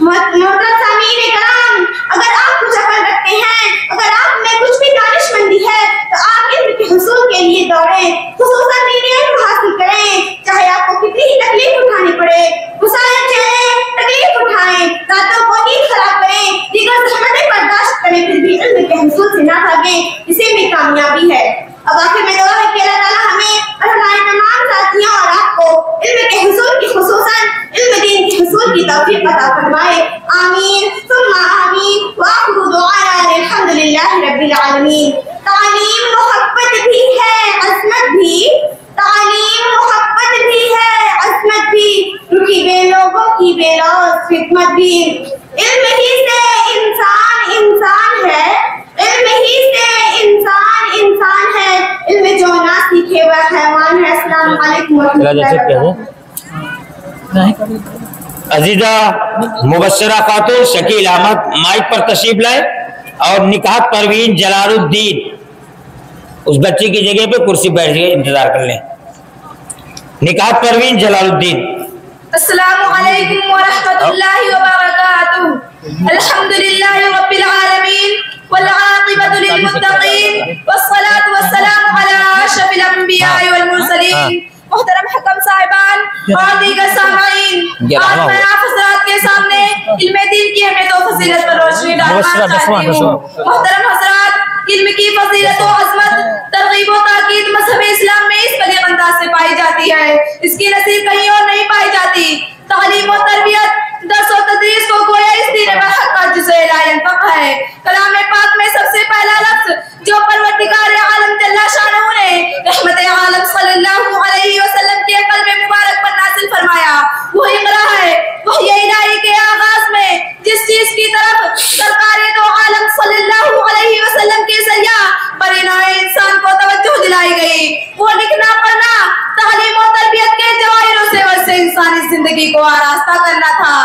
Speaker 2: मोहतरम सामीन इकराम, अगर आप कुछ अकल रखते हैं, अगर आप में कुछ भी दानिशमंदी है, तो आप इल्म के हुसूल के लिए दौड़ें, खुसूसन दीनी इल्म हासिल करें, चाहे आपको कितनी ही तकलीफ उठानी पड़े। मुसायब झेलें, तकलीफ उठाएं, रातों को नींद खराब करें, दीगर ज़हमतें बर्दाश्त करें, फिर भी इल्म के हुसूल से ना भागें, इसी में कामयाबी है। अब आखिर में दुआ है कि अल्लाह ताला हमें और हमारे तमाम साथियों और आपको इल्म के हुसूल की, खुसूसन इल्म दीन के हुसूल की तौफीक अता फरमाए। आमीन सुम्मा आमीन। व आखिरु दुआना अल्हम्दुलिल्लाहि रब्बिल आलमीन। तालीम मोहब्बत भी है अज़मत भी, तालीम मोहब्बत भी है अज़मत भी, रुखी बेलोगों की बेलौस खिदमत भी। इल्म ही से इंसान इंसान है, इल्म ही से इंसान इंसान है, इल्म जो ना सीखे वह हैवान है। अस्सलाम वालेकुम व रहमतुल्लाहि।
Speaker 1: अजीजा मुबश्शरा खातून शकील अहमद माइक पर तशरीफ लाए और निकाह परवीन जलालुद्दीन उस बच्ची की जगह पे कुर्सी बैठ गए, इंतजार कर लें। निकाह परवीन जलालुद्दीन।
Speaker 3: अस्सलामु अलैकुम व रहमतुल्लाहि व बरकातुहू। अल्हम्दुलिल्लाहि रब्बिल आलमीन वल आक़िबतु लिल मुत्तक़ीन वस्सलातु वस्सलामु अला अशरफिल अंबिया वल मुरसलीन। मोहतरम हकम साहिबान और दीगर सामाईन, आज मैं आप हज़रात के सामने इल्म दीन की अहमियत और फजीलत पर रोशनी डालना चाहती हूँ। मोहतरम हज़रात, इल्म की फजीलत और अज़मत, तरगीब और ताकीद मज़हब इस्लाम में इस बलीग़ अंदाज़ से पाई जाती है, इसकी नज़ीर कहीं और नहीं पाई जाती। तालीम और तरबियत, दर्स और तदरीस को गोया इस दीन बहक का जुज़े ला यनफ़क़ है। कलाम पाक में सबसे पहला लफ्ज़ जो परवरदिगार आलम जल्ला शानहू ने रहमत आलम सल्लल्लाहु अलैहि वसल्लम के क़ल्ब मुबारक पर नाज़िल फरमाया वो इक़रा है। वही इलाही के आगाज़ में जिस चीज़ की तरफ सरकार दो आलम सल्लल्लाहु अलैहि वसल्लम के ज़रिया बरीनाए इंसान को तवज्जो दिलाई गई, वो लिखना पढ़ना, तालीम और तरबियत के जवाहिरों से वैसे इंसानी जिंदगी को आरास्ता करना था।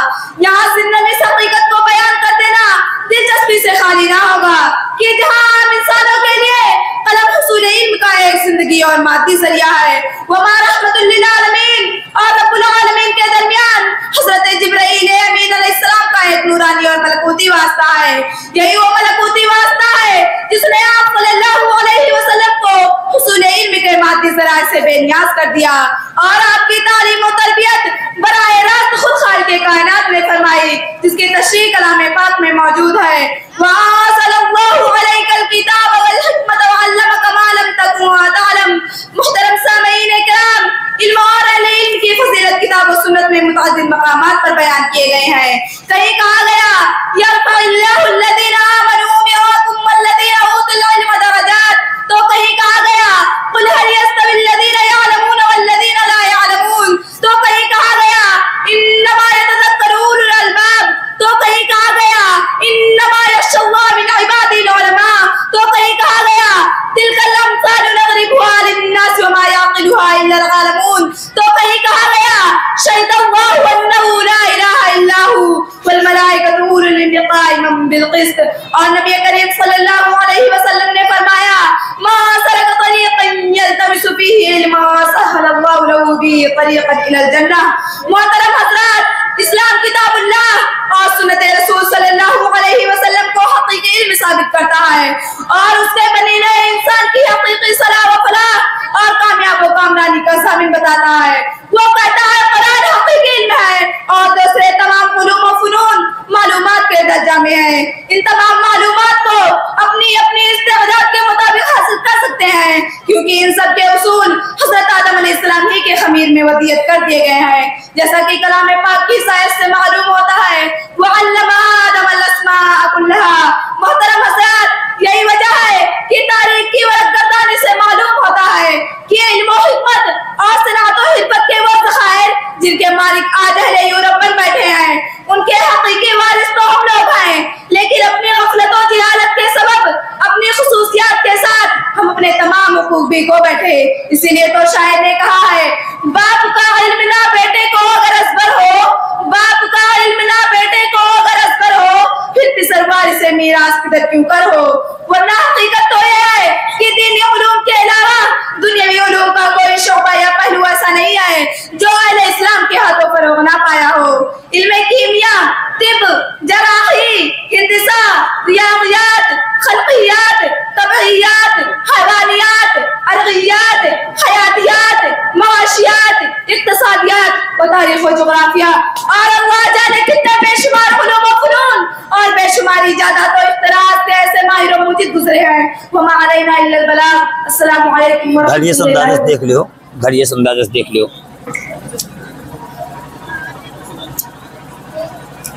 Speaker 3: यहाँ जिंदगी में इस हकीकत को बयान कर देना दिलचस्पी
Speaker 2: इससे खाली ना होगा कि जहाँ आम इंसानों के लिए कलम हुसूल इल्म का एक जिंदगी और मादी जरिया है, वमा रहमतुल लिल आलमीन और रब्बुल आलमीन के दरमियान हजरत जिब्राइल अमीन अलैहिस्सलाम का एक नूरानी और मलकूती वास्ता है। यही वो मलकूती वास्ता है जिसने आप सल्लल्लाहु अलैहि वसल्लम को हुसूल इल्म के मादी ज़राए से बेनियाज कर दिया और आपकी तालीम और तरबियत बराए रास्त खुद खालिक़े कायनात ने फरमाई, जिसकी तशरीह कलाम पाक में मौजूद है। वअंज़लल्लाहु अलैकल किताब वल हिकमत व अल्लमका मा लम तकुन तालम। मुहतरम सामीईन किराम, इल्म और अहले इल्म की फजीलत किताब और सुन्नत में मुतअद्दिद मकामात पर बयान किए गए हैं। कहीं कहा गया यरफ़इल्लाहु अल्लज़ीना आमनू मिनकुम वल्लज़ीना ऊतुल इल्म दरजात, तो कहीं कहा गया कुल हल यस्तविल्लज़ीना यअलमून वल्लज़ीना ला यअलमून, तो कहीं कहा गया इन्नमा यतज़क्करू उलुल अलबाब, तो कहीं कहा गया इन्नमा यख्शल्लाह मिन इबादिल उलमा, तो कहीं कहा गया तिलकल अमसालु नज़रिबुहा लिन्नास वमा यअक़िलुहा इल्लल आलिमून, तो कहीं कहा गया शहिदल्लाहु अन्नहु ला इलाहा इल्ला हु वल मलाइकतु उलुल क़ाइमन बिल क़िस्त। और नबी करीम सल्लल्लाहु अलैहि वसल्लम ने फरमाया मा सरक तरीक़न यल्तमिसु फीही इल्मन सहलल्लाहु लहु बिही तरीक़न इलल जन्नह। मोहतरम हज़रात, इस्लाम किताबुल्लाह और सुन्नत रसूल सल्लल्लाहु अलैहि वसल्लम को हकीकी इल्म साबित करता है और उसके बने नए इंसान की हकीकी सलाह व फलाह और कामयाब व कामरानी का सामिन बताता है। वो कहता है कुरान हकीकी इल्म है और दूसरे तमाम उलूम व फनून मालूमात के दर्जा में है। इन तमाम मालूमात को अपनी अपनी इस्तेदाद के मुताबिक हासिल कर सकते हैं, क्योंकि इन सब के उसूल हज़रत आदम अलैहिस्सलाम ही के खमीर में वदियत कर दिए गए हैं। जैसा कि कलाम पाक की सायत से मालूम होता है वअल्लमा आदम अल-अस्माअ कुल्लहा। मोहतरम हज़रात, यही वजह है कि तारीख की वरक़दानी से मालूम होता है कि इल्म व हिकमत और सनात व हिकमत के वो ज़खायर जिनके मालिक आज अहले यूरोप पर बैठे हैं, उनके हकीकी वारिस तो हम लोग हैं, लेकिन अपनी गफलत और जिहालत के सबब अपनी खुसूसियात के साथ हम अपने तमाम हुकूक भी खो बैठे। इसीलिए तो शायर ने कहा है बाप का इल्म ना बेटे को अगर असबर हो, बाप का इल्म ना बेटे को अगर असबर हो, फिर पिसरवारी से मीरास किधर क्यों कर हो। वरना हकीकत तो यह है कि दीनी उलूम के अलावा दुनियावी उलूम का कोई शोबा या पहलू ऐसा नहीं है जो अहले इस्लाम के हाथों पर ना पाया हो। इल्म कीमिया, तिब, जराही, हिंदसा, रियाज़ियात, खल्कियात, तबइयात, हैवानियात, अर्गियात, हयातियात, मवाशियात, इक्तिसादियात व तारीख व जुग़राफिया और अल्लाह जाने कितने बेशुमार उलूम व फनून और बेशुमार इजादात व इख्तिराअत से ऐसे माहिर व मुजिद गुजरे हैं। वमा अलैना इल्लल बलाग। अस्सलामु अलैकुम व रहमतुल्लाहि।
Speaker 1: देख लियो, घड़िए संदाज़ देख लियो।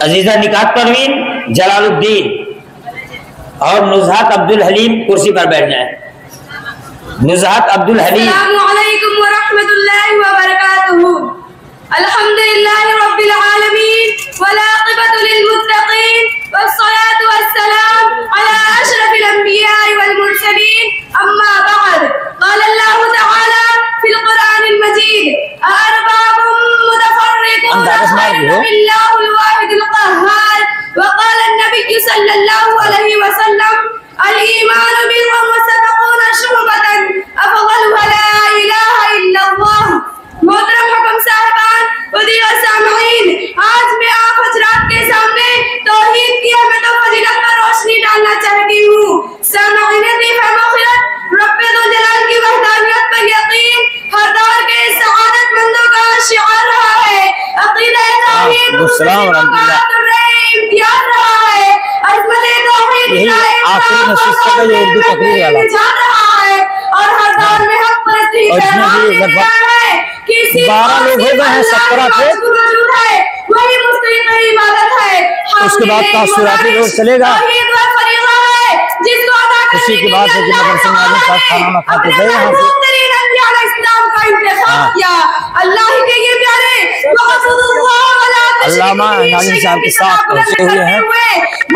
Speaker 1: अजीजा निकात परवीन जलालुद्दीन और नुज़हात अब्दुल हलीम कुर्सी पर बैठ जाए। नुज़हात अब्दुल हलीम।
Speaker 2: अस्सलामु अलैकुम व रहमतुल्लाहि व बरकातुहू। अल्हम्दुलिल्लाहि रब्बिल आलमीन वल आक़िबतु लिल मुत्तक़ीन वस्सलातु वस्सलाम अला अशरफिल अंबिया वल मुरसलीन। अम्मा बाद, क़ाल अल्लाहु तआला फिल क़ुरआनिल मजीद अरबाबुम मुतफ़र्रिक़ून ख़ैरुम बिल्लाहिल वाहिदिल क़ह्हार। व क़ाल अन्नबी सल्लल्लाहु अलैहि वसल्लम अल ईमानु बिल व सतक़ून शुअबतन अफ़ज़लुहा ला इलाहा इल्लल्लाह। मोहतरम हुक्म साहिबान व दीगर सामईन, आज मैं आप हज़रात के सामने तौहीद की अहमियत और फजीलत पर रोशनी डालना चाहती हूँ। सामईन दी फरमाखिरत, रब्बे दो जलाल की वहदानियत पर यकीन हर दौर के सआदतमंदों का शिआर रहा है। अक़ीदा तौहीद इम्तियाज रहा है। अज़मत तौहीद
Speaker 1: आखिरी नसीहत का ये उर्दू तकरीर वाला
Speaker 2: रहा है और हर दौर में हक परस्ती
Speaker 1: और इसमें भी लगभग 12 लोग हो गए हैं, 17 थे।
Speaker 2: वही मुस्तक़िम इबादत है।
Speaker 1: उसके बाद तासुराती रोज चलेगा।
Speaker 2: उसी के बाद
Speaker 1: खाना खाते गए यहाँ से।
Speaker 2: अल्लाह के ये प्यारे
Speaker 1: अल्लामा नाज़िम साहब के साथ पहुंचे हुए हैं।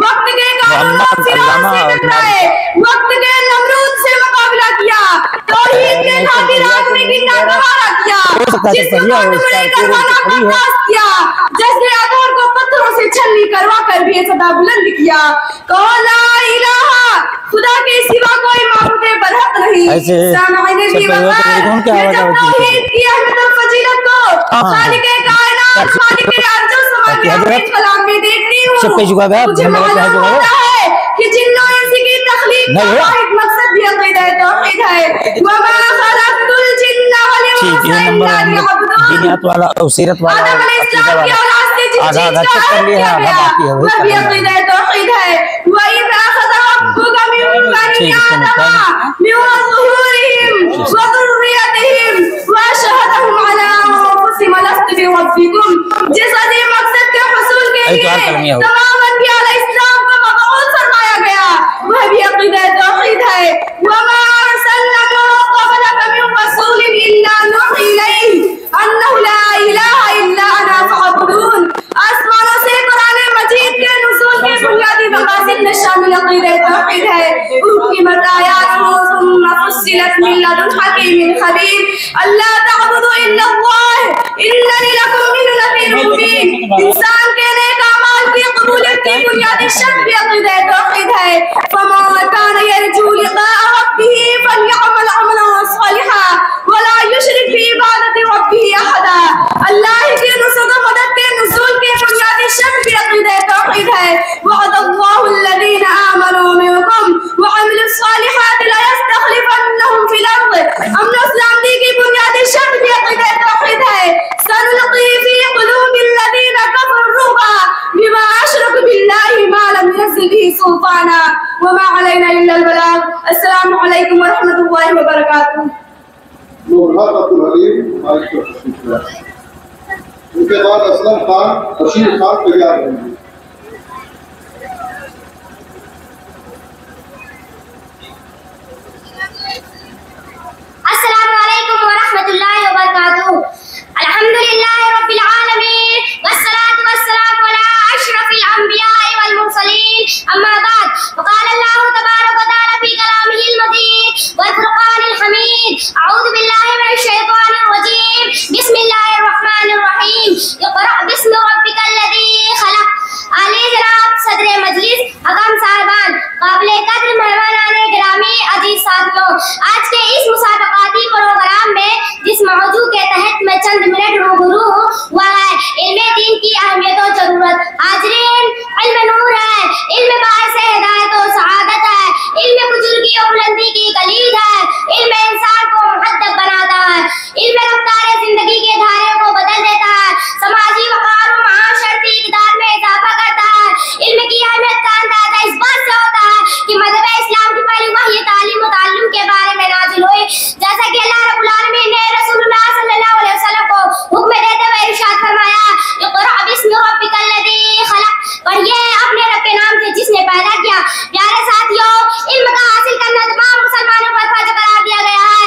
Speaker 2: वक्त के नमरूद से मुकाबला किया, तौहीद के खातिर आदमी की नागवारा किया, जिसको किया, जैसे आदम को पत्थरों से छलनी करवा कर भी सदा बुलंद किया। कहो ला इलाहा, खुदा के सिवा कोई माबूद बरहक नहीं। सामईन भी वक़ार, ये जब तौहीद की अहमियत और फजीलत को खालिक़े कायनात, खालिक़े अर्ज़ व समा में अपने कलाम में देखती हूँ, मुझे मालूम होता है कि जिन्नो इंस की तख्लीक का वाहिद मकसद भी अक़ीदा तौहीद है। वमा खलक़तुल जिन्ना वल इंसा इल्ला लियअबुदून। आदम अलैहिस्सलाम की औलाद से जिस चीज़ का चेक कर लिया वह भी अक़ीदा तौहीद है। व इज़ अख़ज़ रब्बुका मिन बनी आदम मिन ज़ुहूरिहिम व ज़ुर्रिय्यतिहिम व अशहदहुम अला अनफुसिहिम अलस्तु बिरब्बिकुम। जिस अज़ीम मकसद के हुसूल के लिए तमाम अंबिया अलैहिस्सलाम को मबऊस फरमाया गया वह भी अक़ीदा तौहीद है। वमा अरसलना क़बलका मिन रसूलिन इल्ला नूही इलैहि अन्नहु ला इलाहा इल्ला अना फ़अबुदून। आसमानों से कुरान मजीद के नुज़ूल के बुनियादी मक़ासिद में शामिल अक़ीदा तौहीद है। उहकिमत आयातुहु सुम्मा फुस्सिलत मिन लदुन हकीमिन खबीर। अल्ला तअबुदू इल्लल्लाह इन्ननी लकुम मिन्हु नज़ीरुम मुबीन। इंसान के नेक अमाल की क़बूलियत की बुनियादी शर्त भी अक़ीदा तौहीद है। फमन कान यरजू लिक़ाअ रब्बिही फलयअमल अमलन सालिहान वला युशरिक बिइबादति रब्बिही अहदा। अल्लाह की नुसरत व मदद के नुज़ूल के बुनियादी शर्त भी अक़ीदा तौहीद है। वअदल्लाहु अल्लज़ीना आमनू मिनकुम व अमिलुस सालिहाति ला यस्तख़लिफन्नहुम फिल अर्द। अमन और सलामती की बुनियादी शर्त भी अक़ीदा तौहीद है। सनुल्क़ी फ़ी क़ुलूबिल लज़ीना कफ़रू रुबा बिमा अशरकू बिल्लाहि मा लम युनज़्ज़िल बिही सुल्ताना व मा अलैना इल्लल बलाग। अस्सलामु अलैकुम व रहमतुल्लाहि व बरकातुहू।
Speaker 5: उसके बाद असलम खान, बशीर खान तैयार होंगे।
Speaker 2: अस्सलामु अलैकुम व रहमतुल्लाहि व बरकातुहू। अल्हम्दुलिल्लाहि रब्बिल आलमीन वस्सलातु वस्सलामु अला अशरफिल अंबिया'i वल मुरसलीन। अम्मा बाद, क़ाल अल्लाहु तबारक व तआला फी कलामिहिल मजीद वल फुरक़ानिल हमीद। अऊज़ु बिल्लाहि मिनश शैतानिर रजीम। बिस्मिल्लाहिर रहमानिर रहीम। इक़रा बिस्मि रब्बिकल लज़ी खलक़। आले जनाब सदर मजलिस, हकाम साहबान, काबिले कद्र मेहमानाने गिरामी, अजीज साथियों, आज के इस मुसाबकाती प्रोग्राम में जिस मौजू के तहत मैं चंद मिनट रूबरू हूँ वह है इल्मे दीन की अहमियत और जरूरत। हाज़रीन, इल्म नूर है, इल्म बाइस हिदायत और सआदत है, इल्म बुजुर्गी और बुलंदी की कलीद है, इल्म इंसान को मुहद्दब बनाता है, इल्म रफ्तार जिंदगी के धारे को बदल देता है, समाजी वक़ार और माशरती इक़दार में इजाफा करता है। इल्म की अहमियत का अंदाजा इस बात से होता है कि मज़हब इस्लाम की पहली वही तालीम और ताल्लुम के बारे में नाज़िल हुई। जैसा कि अल्लाह रब्बुल आलमीन ने रसूलुल्लाह सल्लल्लाहु अलैहि वसल्लम को हुक्म देते हुए इरशाद फरमाया, इक़रा बिस्मि रब्बिकल लज़ी खलक़, पढ़िए अपने रब के नाम से जिसने पैदा किया। प्यारे साथियों, इल्म का हासिल करना तमाम मुसलमानों पर फर्ज करार दिया गया है।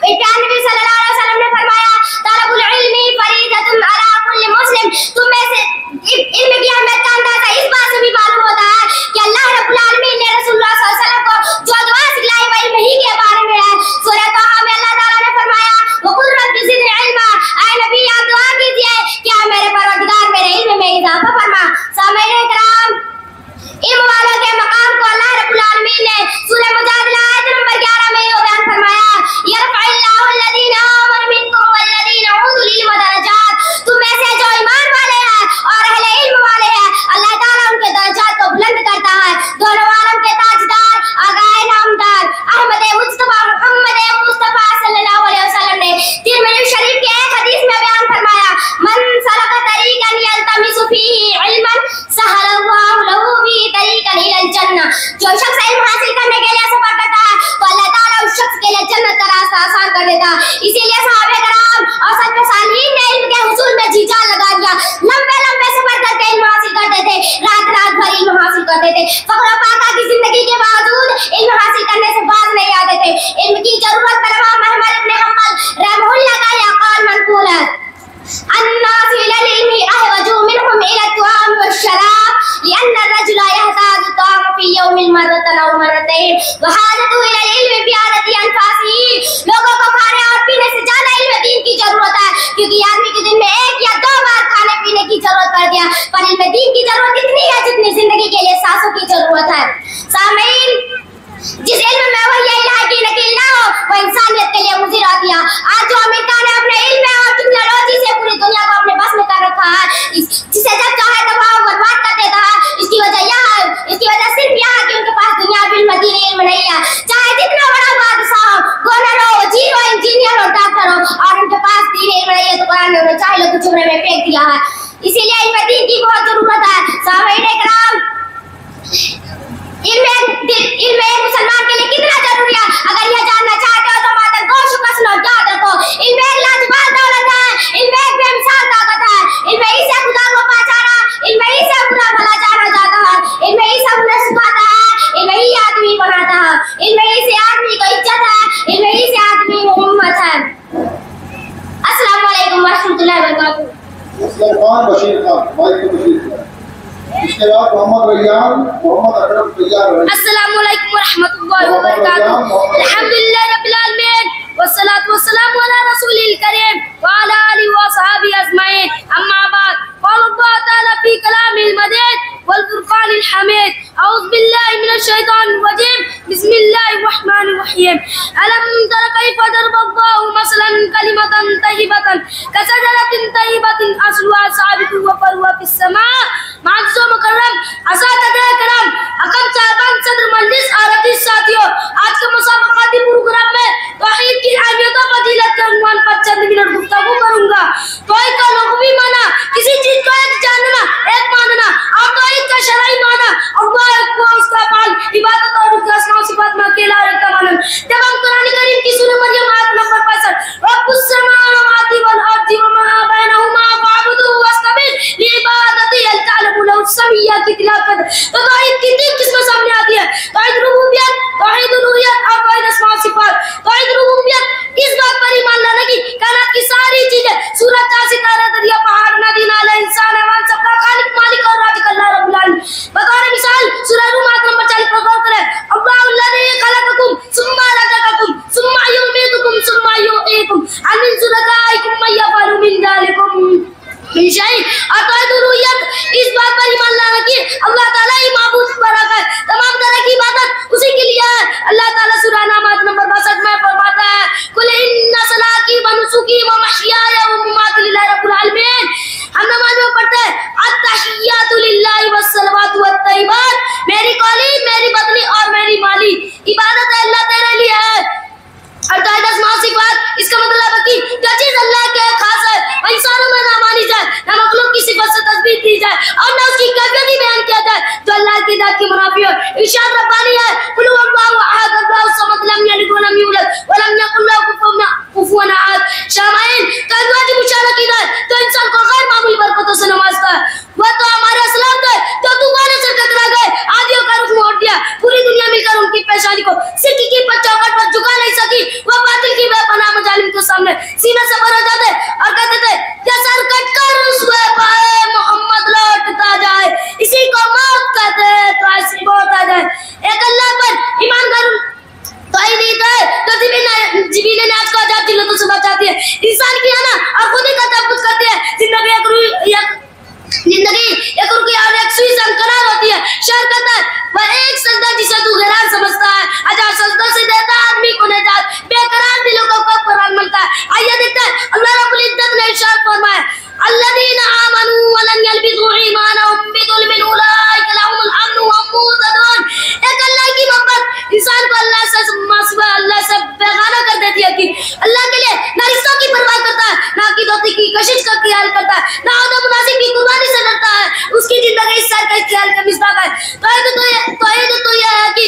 Speaker 2: प्यारे नबी सल्लल्लाहु अलैहि वसल्लम ने फरमाया, तलबुल इल्मी फरीदतुन अला कुल्लि मुस्लिम। तुम में से इल्म की अहमियत का अंदाजा इस बात से भी मालूम होता है कि अल्लाह रब्बुल आलमीन ने रसूलुल्लाह सल्लल्लाहु अलैहि वसल्लम को जो दुआ सिखलाई वही वही के बारे में है। सूरह तहा में अल्लाह ताला ने फरमाया, वक़ुल रब्बि ज़िदनी इल्मा। ऐ नबी, आप दुआ कीजिए कि आप मेरे परवरदिगार मेरे इल्म में इजाफा फरमा। सामईन किराम, इल्म वालों के मकाम को अल्लाह रब्बुल आलमीन ने सूरह मुजादिला आयत नंबर 11 में ये बयान फरमाया, यरफ़इल्लाहु अल्लज़ीना आमनु मिनकुम वल्लज़ीना ऊतुल इल्म दरजात। तुम में से जो ईमान वाले हैं और अहले इल्म वाले हैं, अल्लाह ताला उनके दर्जात को बुलंद करता है। दोनों आलम के ताजदार, आगाए नामदार अहमद मुज्तबा मुहम्मद मुस्तफा सल्लल्लाहु अलैहि वसल्लम ने तिरमिज़ी शरीफ के एक हदीस में बयान फरमाया, मन सलका तरीक़न यल्तमिसु फीही इल्मन सहलल्लाहु लहू बिही तरीक़न इलल जन्नह। जो शख्स इल्म हासिल करने के लिए सफर करता है तो अल्लाह ताला उस शख्स के लिए जन्नत का रास्ता आसान कर देता है। इसीलिए सहाबे कराम और सल्फ़े सालिहीन ने इल्म के हुसूल में जी जान लगा दिया। लंबे लंबे सफर करके इल्म हासिल करते थे, रात रात भर इल्म हासिल करते थे। फ़क़्र पाका की जिंदगी के बावजूद इल्म हासिल करने से बाज नहीं आते थे। इल्म की जरूरत पर इमाम अहमद इब्न हंबल रहमहुल्लाह का यह कौल मनक़ूल है, अन्नासु इलल इल्मी अहवजु मिनहुम इला तुआम वश्शराब लिअन्ना अर्रजुला यहताजु तुआम फी यौमिल मर्रतन औ मर्रतैन व हाजतु इलल इल्मी फी आदति अनफासिही। लोगों को खाने और पीने से ज्यादा इल्म दीन की जरूरत है, क्योंकि आदमी के दिन में एक या दो बार खाने पीने की जरूरत पड़ती दिया, पर इल्म दीन की जरूरत इतनी है जितनी जिंदगी के लिए सांसों की जरूरत है। सामीन, जिस इल्म में वही इलाही की नकील ना हो वो इंसानियत के लिए मुज़िर होती है। आज जो अमेरिका ने अपने इल्म और टेक्नोलॉजी से पूरी दुनिया को अपने बस में कर रखा है, जिसे जब चाहे तब वो बर्बाद कर देता है, इसकी वजह यह है, इसकी वजह सिर्फ यह है कि उनके पास दुनिया इल्म दीन इल्म नहीं है। चाहे जितना बड़ा बादशाह हो, गवर्नर हो, वजीर हो, इंजीनियर हो, डॉक्टर हो, और उनके पास दीन इल्म नहीं है तो कुरान ने उन्हें चाहे लोग चुमरे में फेंक दिया है। इसीलिए इल्म दीन की बहुत जरूरत है। सामीन इकराम, इल्म एक मुसलमान के लिए कितना जरूरी है, अगर यह जानना चाहते हो तो मात्र गोश कस्म याद रखो, इल्म एक लाजवाब दौलत है, इल्म एक बेमिसाल ताकत है, इल्म ही से खुदा को पहचाना, इल्म ही से बुरा भला जाना जाता है, इल्म ही से उन्हें सिखाता है, इल्म ही आदमी बनाता है, इल्म ही से आदमी को इज्जत है, इल्म ही से आदमी को उम्मत है। अस्सलाम वालेकुम व रहमतुल्लाहि व बरकातहू।
Speaker 5: असलम खान बशीर खान, माइक पे बशीर खान। इसके बाद मोहम्मद रैयान, मोहम्मद अकरम तैयार है।
Speaker 3: अस्सलाम वालेकुम व रहमतुल्लाहि व बरकातहू। अल्हम्दुलिल्लाह रब्बिल आलमीन वस्सलातु वस्सलामु अला रसूलिल करीम व अला आलिहि व सहाबिहि अजमईन। अम्मा बाद, क़ाल अल्लाह तआला फी कलामिल मजीद वल फुरक़ानिल हमीद। औज़ु बिल्लाहि मिनश शैतानिर रजीम। बिस्मिल्लाहिर रहमानिर रहीम। अलम तरा कैफ़ दरबल्लाहु मसलन कलिमतन तय्यिबतन कसजरतिन तय्यिबतिन अस्लुहा साबितुन व फरुहा फिस समा। माज़ो मुकर्रम असातिज़े किराम, अक़म साहबान, सदर मजलिस, आरती साथियों, आज के मुसाबक़ाती प्रोग्राम में तौहीद की अहमियत और फजीलत के उन्वान पर चंद मिनट गुफ्तगू करूंगा। तौहीद का लुग़वी माना किसी चीज को एक जानना, एक मानना, और तौहीद का शरई माना अल्लाह को उसका पाल इबादत और उसके अस्मा व सिफ़ात में अकेला रहता मानन। जब हम कुरान करीम की सूरह मरियम आयत नंबर 65 रब्बुस समावाति वल अर्दि व मा बैनहुमा फअब्दुहु वस्तबिर लिइबादतिही हल तअलमु लहु समिय्या की तिलावत, तो तौहीद की तीन किस्में सामने आती है, तौहीद रुबूबियत, तौहीद उलूहियत और तौहीद अस्मा व सिफ़ात। तौहीद रुबूबियत इस बात पर ईमान लाना कि कायनात की सारी चीजें, सूरज, चांद, सितारे, दरिया, पहाड़, नदी, नाले, इंसान, हैवान, सबका खालिक, मालिक और राज़िक अल्लाह रब्बुल आलमीन। बतौर मिसाल सूरह रूम आयत नंबर 40 पर गौर करें। अल्लाहुल्लज़ी खलक़कुम सुम्मा रज़क़कुम सुम्मा युमीतुकुम सुम्मा युहयीकुम हल मिन शुरकाइकुम मन यफ़अलु मिन ज़ालिकुम मिन शै। और तौहीद उलूहियत इस बात पर ईमान लाना कि अल्लाह ताला ही माबूद बराक है, तमाम तरह की इबादत उसी के लिए है। अल्लाह ताला सूरह नाम आयत नंबर 62 में फरमाता है, कुल इन्ना सलाती व नुसुकी व महयाया व ममाती लिल्लाहि रब्बिल आलमीन। हम नमाज में पढ़ते हैं अत्तहिय्यातु लिल्लाहि वस्सलवातु वत्तय्यिबात, मेरी कौली, मेरी बदनी और मेरी माली इबादत है अल्लाह तेरे लिए है। और तौहीद अस्मा व सिफ़ात, इसका मतलब है कि जो चीज अल्लाह के खास है वह इंसानों में ना मानी जाए, ना मखलूक की सिफत से तस्बीह दी जाए और ना उसकी कैफियत ही बयान किया जाए जो अल्लाह की जात की मुनाफी हो। इरशाद रब्बानी है, कुल हुवल्लाहु अहद अल्लाहु समद लम यलिद व लम यूलद व लम यकुल लहु कुफुवन अहद। शामाइन, तौहीद वाजिब मुशारा की जाए तो इंसान को गैर मामूली बरकतों से नवाजता है। वह तो हमारे असलाफ थे जो तूफान से टकरा गए, आदियों का रुख मोड़ दिया, पूरी दुनिया मिलकर उनकी पेशानी को सिक्की की चौखट पर झुका नहीं सकी। वह बातिल की बेपनाह मजालिम के सामने सीने से भर हो जाते और कहते थे कि सर कटकर रुस्वा पाए मोहम्मद लौटता जाए, इसी को मौत कहते तो ऐसी मौत आ जाए। एक अल्लाह पर ईमान करूं तौहीद तो जिबीन ने आज को आजाद जिल्लतों से बचाती है, इंसान की है ना और खुद ही का तहफ़्फ़ुज़ करती है। जिंदगी एक रुकी और एक सुई से करार होती है। शायर कहता है वह एक सजदा जिसे तू गैरान समझता है, हजार सजदों से देता आदमी को निजात, बेकरार दिलों को कब कुरान मिलता है। आइए देखते हैं अल्लाह रब्बुल इज्जत ने इरशाद फरमाया, अल्लज़ीना आमनू व लम यल्बिसू ईमानहुम बिज़ुल्मिन उलाइका लहुमुल अम्न व हुम मुहतदून। एक अल्लाह की मोहब्बत इंसान को अल्लाह से बेगाना कर देती है कि अल्लाह के लिए ना रिश्तों की परवाह करता है, ना अकीदत की कशिश का ख्याल करता है, ना औदा मुनासिब की कुर्बानी से डरता है, उसकी जिंदगी इस सर के ख्याल का मिसबाक है। तौहीद तो यह है कि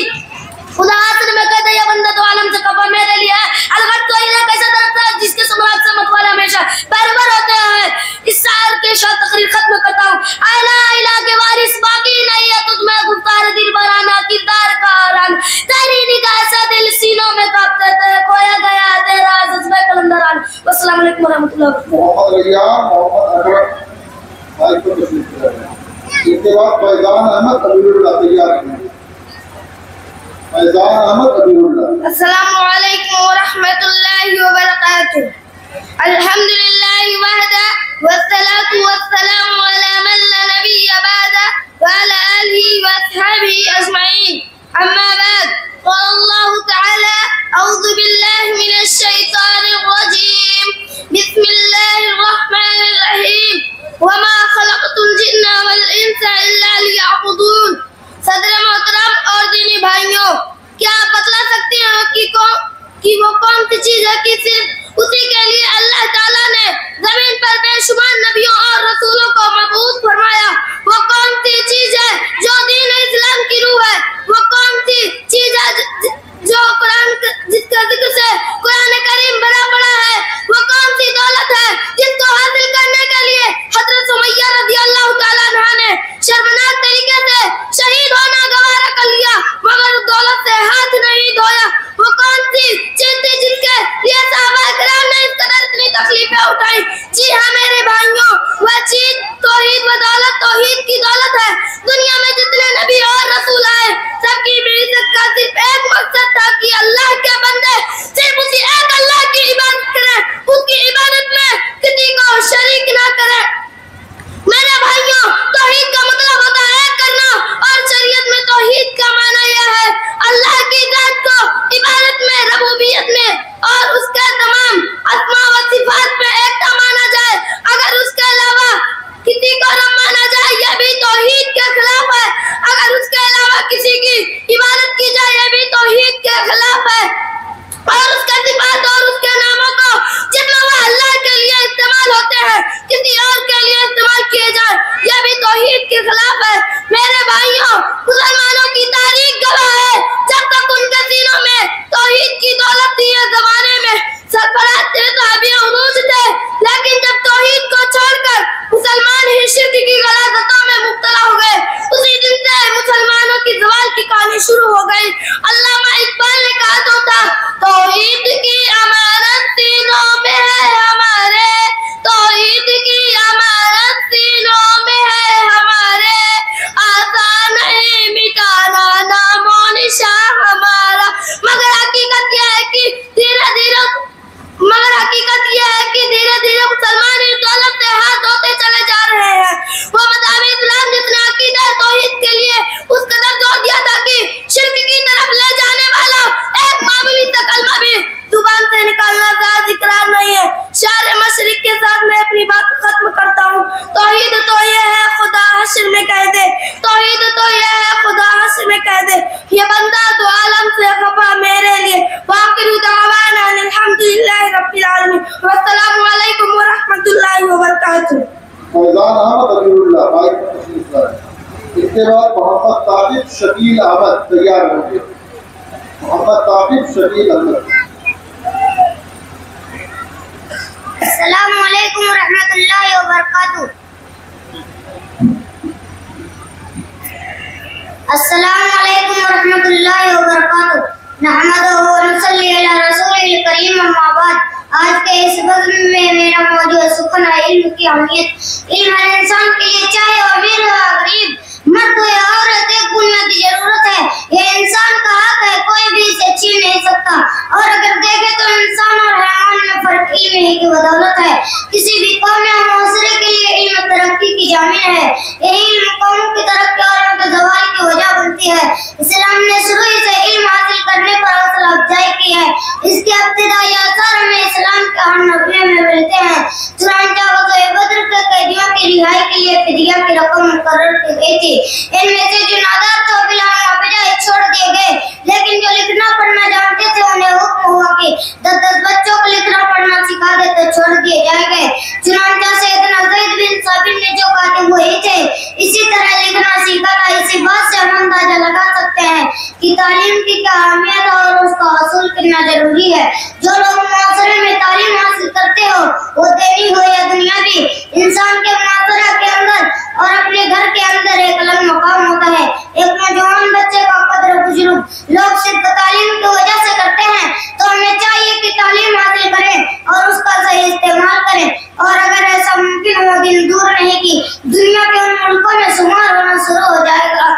Speaker 3: खुदा आखिर में कहता है, ये बंदा तो आलम से कफा मेरे लिए है। अलगत तो ये कैसा दरख्त है जिसके सम्राट से मतवाले हमेशा बरबर होते हैं। इस शायर के शायद तकरीर खत्म करता हूँ। आला इला के वारिस बाकी नहीं है तुझमें गुफ्तार दिल बराना किरदार का आरान, तेरी निगाह से दिल सीनों में कांपते थे, खोया गया तेरा जज्बे कलंदरान। अस्सलाम वालेकुम रहमतुल्लाह।
Speaker 5: मोहम्मद रैयान, मोहम्मद अकरम माइक पे बशीर खान। इसके बाद फैजान अहमद अबीरुल्लाह तैयार हैं। फैजान अहमद अबीरुल्लाह।
Speaker 3: अस्सलामु अलैकुम व रहमतुल्लाहि व बरकातुहू। अल्हम्दुलिल्लाहि वहदा वस्सलातु वस्सलामु अला मन ला
Speaker 2: पे उठाई। जी हाँ मेरे भाइयों, वह चीज तौहीद बदौलत तौहीद की दौलत है। दुनिया में जितने नबी और रसूल आए, सबकी इज्जत का सिर्फ एक मकसद था कि अल्लाह के बंदे सिर्फ उसी एक अल्लाह की इबादत करें, उसकी इबादत में किसी को शरीक ना करें। मेरे भाइयों, तौहीद का मतलब होता है करना, और शरीयत में तौहीद का माना यह है अल्लाह की जात को इबादत में, रबूबियत में और उसके तमाम अस्मा व सिफात में एकता माना जाए। अगर उसके अलावा किसी को न माना जाए, यह भी तौहीद के खिलाफ है। अगर उसके अलावा किसी की इबादत की जाए, यह भी तौहीद के खिलाफ है। और उसका सिफात और उसके नामों को जितना वह अल्लाह के लिए इस्तेमाल होते हैं, किसी और के लिए इस्तेमाल किए जाए, यह भी तौहीद के खिलाफ है। मेरे भाइयों, मुसलमानों की तारीख गवाह है, जब तक उनके सीनों में तौहीद की दौलत थी, इस जमाने में सरफराज थे, सहाबियां उरूज थे। लेकिन जब तौहीद को छोड़कर मुसलमान ही शिर्क की गलाजतों में मुब्तला हो गए, उसी दिन से मुसलमानों की ज़वाल की कहानी शुरू हो गई। अल्लामा इकबाल ने कहा तो था, तौहीद की अमानत सीनों में है हमारे, तौहीद की अमानत सीनों में है हमारे, आसान नहीं मिटाना नामो निशान हमारा। मगर हकीकत यह है कि धीरे धीरे मुसलमान इस दौलत से हाथ धोते चले जा रहे हैं। वो मज़हब इस्लाम जिसने अकीदा तौहीद के लिए उस कदर जोर दिया था कि शिर्क की तरफ ले जाने वाला एक मामूली सा कलमा भी जुबान से निकालना ज़्यादा इकरार नहीं है। शार मशरिक के साथ मैं अपनी बात खत्म करता हूँ। तौहीद तो ये है खुदा हश्र में कह दे, तौहीद तो ये है खुदा हश्र में कह दे, ये बंदा तो आलम से खफा मेरे लिए। वाक़िरु दावाना अल्हम्दुलिल्लाहि रब्बिल आलमीन, वस्सलामु अलैकुम व रहमतुल्लाहि व बरकातुहू।
Speaker 5: फैजान अहमद अलीउल्लाह भाई को तशरीफ लाए। इसके बाद मोहम्मद ताकिब शकील अहमद तैयार होंगे। मोहम्मद ताकिब शकील अहमद।
Speaker 2: अस्सलामु अलैकुम व रहमतुल्लाहि व बरकातुहू। अस्सलामु अलैकुम व रहमतुल्लाहि व बरकातुहू। नहमदुहु व नसल्ली अला रसूलिल करीम, अम्मा बाद। आज के इस बज़्म में मेरा मौजूद है सुखना इल्म की अहमियत। इल्म हर इंसान के लिए, चाहे वो अमीर हो या गरीब, मर्द हो या औरत, एक बुनियादी जरूरत है। ये इंसान का हक है, कोई भी इसे छीन नहीं सकता। और अगर देखे तो इंसान और हैवान में फर्क इल्म ही की बदौलत है। किसी भी कौम या मुआशरे के लिए इल्म तरक्की की जामिन है। यही इल्म कौमों की तरक्की और उनके ज़वाल की वजह बनती है। इस्लाम ने शुरू से इल्म हासिल करने पर हौसला अफजाई की है। इसके इब्तिदाई आसार हमें इस्लाम के हर नगमे में मिलते हैं। चुनांचे ग़ज़वे बद्र के कैदियों की रिहाई के लिए फिदिया की रकम मुकर्रर की गई थी। इनमें से जो नादार थे बिला मुआवजा छोड़ दिए गए, लेकिन जो लिखना पढ़ना जानते थे उन्हें हुक्म हुआ कि 10-10 बच्चों को लिखना पढ़ना सिखा दे तो छोड़ दिए जाएंगे। चुनांचे सैयदना ज़ैद बिन साबित ने जो कातिब वही थे, इसी तरह लिखना सीखा था। इसी बात से हम अंदाजा लगा सकते हैं कि तालीम की क्या अहमियत और उसका हासिल करना जरूरी है। जो लोग मुआशरे में तालीम हासिल करते हो, वो दीनी हो या दुनियावी, इंसान के मुआशरा के अंदर और अपने घर के अंदर एक अलग मकाम होता है। एक नौजवान बच्चे का कदर बुजुर्ग लोग सिर्फ तालीम की वजह से करते हैं, तो हमें चाहिए कि तालीम हासिल करें और उसका सही इस्तेमाल करें। और अगर ऐसा मुमकिन हो, दिन दूर नहीं कि दुनिया के उन मुल्कों में शुमार होना शुरू हो जाएगा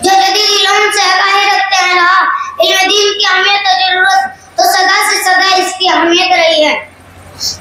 Speaker 2: जो जदीद इल्म से आगाही रखते हैं। इल्म दीन की अहमियत और जरूरत तो सदा से सदा इसकी अहमियत रही है।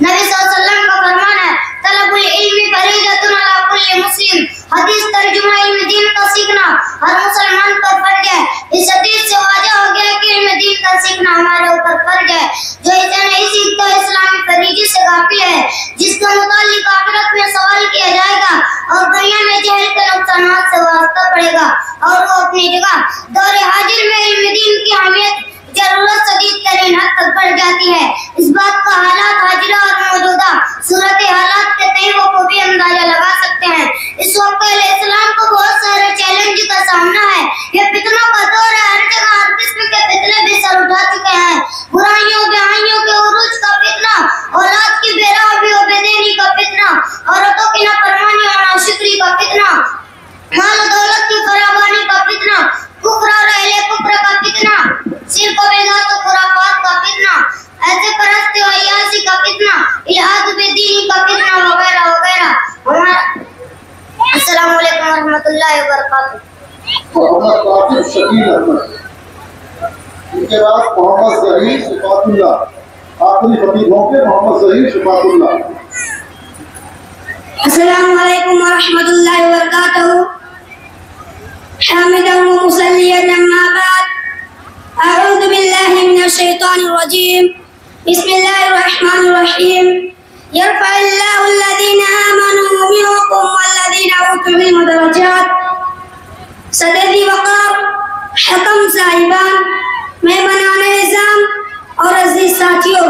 Speaker 2: नबी सल्लल्लाहु अलैहि वसल्लम का फरमान है, तलबुल इल्मी फरीदतुन अला कुल्ली मुस्लिम। हदीस तर्जुमा इल्म दीन का सीखना हर मुसलमान पर फर्ज है। इस हदीस से वाज़ेह हो गया कि इल्म दीन का सीखना हमारे ऊपर फर्ज है। जो इसे नहीं सीखता इस्लामी फरीजे से गाफिल है, जिसके मुताल्लिक आखिरत में सवाल किया जाएगा और दुनिया में जहल के नुकसानात से वास्ता पड़ेगा और वो अपनी जगह दौरे हाजिर में इल्म दीन की अहमियत जरूरत शदीद तरीन हद तक बढ़ जाती है। इस बात का हालात हाजिरा और मौजूदा सूरत हालात के तय्युब को भी अंदाजा लगा सकते हैं। इस वक्त इस्लाम को बहुत सारे चैलेंज का सामना है। ये फितनों का दौर है, हर जगह हर किस्म के फितने भी सर उठा चुके हैं। बुराइयों बेहाइयों के उरूज का फितना, औलाद की बेराहमी और बेदीनी का फितना, औरतों की नाफरमानी और नाशुक्री का फितना, माल दौलत की फरावानी का फितना, कुफ्र और अहले कुफ्र का फितना, शिर्क व बिदअत और खुराफात का फितना, ऐसे परस्त
Speaker 5: मोहम्मद ताकिब शकील अहमद, इनके बाद मोहम्मद जहीर शिफातुल्लाह, आखिरी खतीब होंगे मोहम्मद जहीर शिफातुल्लाह।
Speaker 2: अस्सलामु अलैकुम व रहमतुल्लाहि व बरकातहू। हामिदन व मुसल्लियन अम्मा बाद। अऊज़ु बिल्लाहि मिनश शैतानिर रजीम। बिस्मिल्लाहिर रहमानिर रहीम। यरफ़अल्लाहु अल्लज़ीना आमनू मिनकुम वल्लज़ीना ऊतुल इल्म दरजात। सददी वक़ार, हकम साहिबान, मेहमानान इज़्ज़ाम और अज़ीज़ साथियों,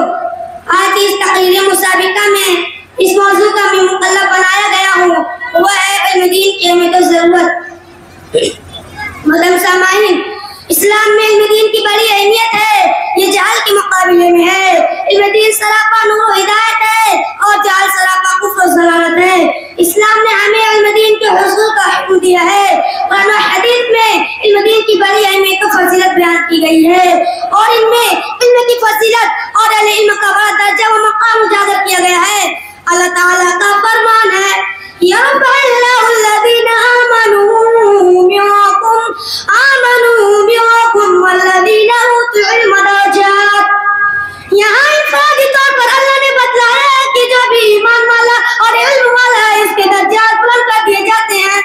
Speaker 2: आज इस तक़रीर मुसाबिका में इस मौजू का मैं मुकल्लफ बनाया गया हूँ, वह है इल्म दीन की अहमियत और ज़रूरत। मदम सामाईन, इस्लाम में इल्म दीन की बड़ी अहमियत है, ये जाल के मुकाबले में है। इल्म दीन सरापा नूर और हिदायत है और जाल सरापा कुफ्र और ज़लालत है। इस्लाम ने हमें इल्म दीन के हुज़ूर का हुक्म दिया है। कुरान और हदीस में इल्म दीन की बड़ी अहमियत और फजीलत बयान की गई है और इनमें इल्म की फजीलत और अहले इल्म का बड़ा दर्जा व मकाम उजागर किया गया है। अल्लाह ताला का फरमान है, यरफ़अल्लाहु अल्लज़ीना आमनू मिनकुम वल्लज़ीना ऊतुल इल्म दरजात। यहाँ इनफरादी तौर पर अल्लाह ने बतलाया है कि जो भी ईमान वाला और इल्म वाला है, इसके दर्जात बुलंद कर दिए जाते हैं।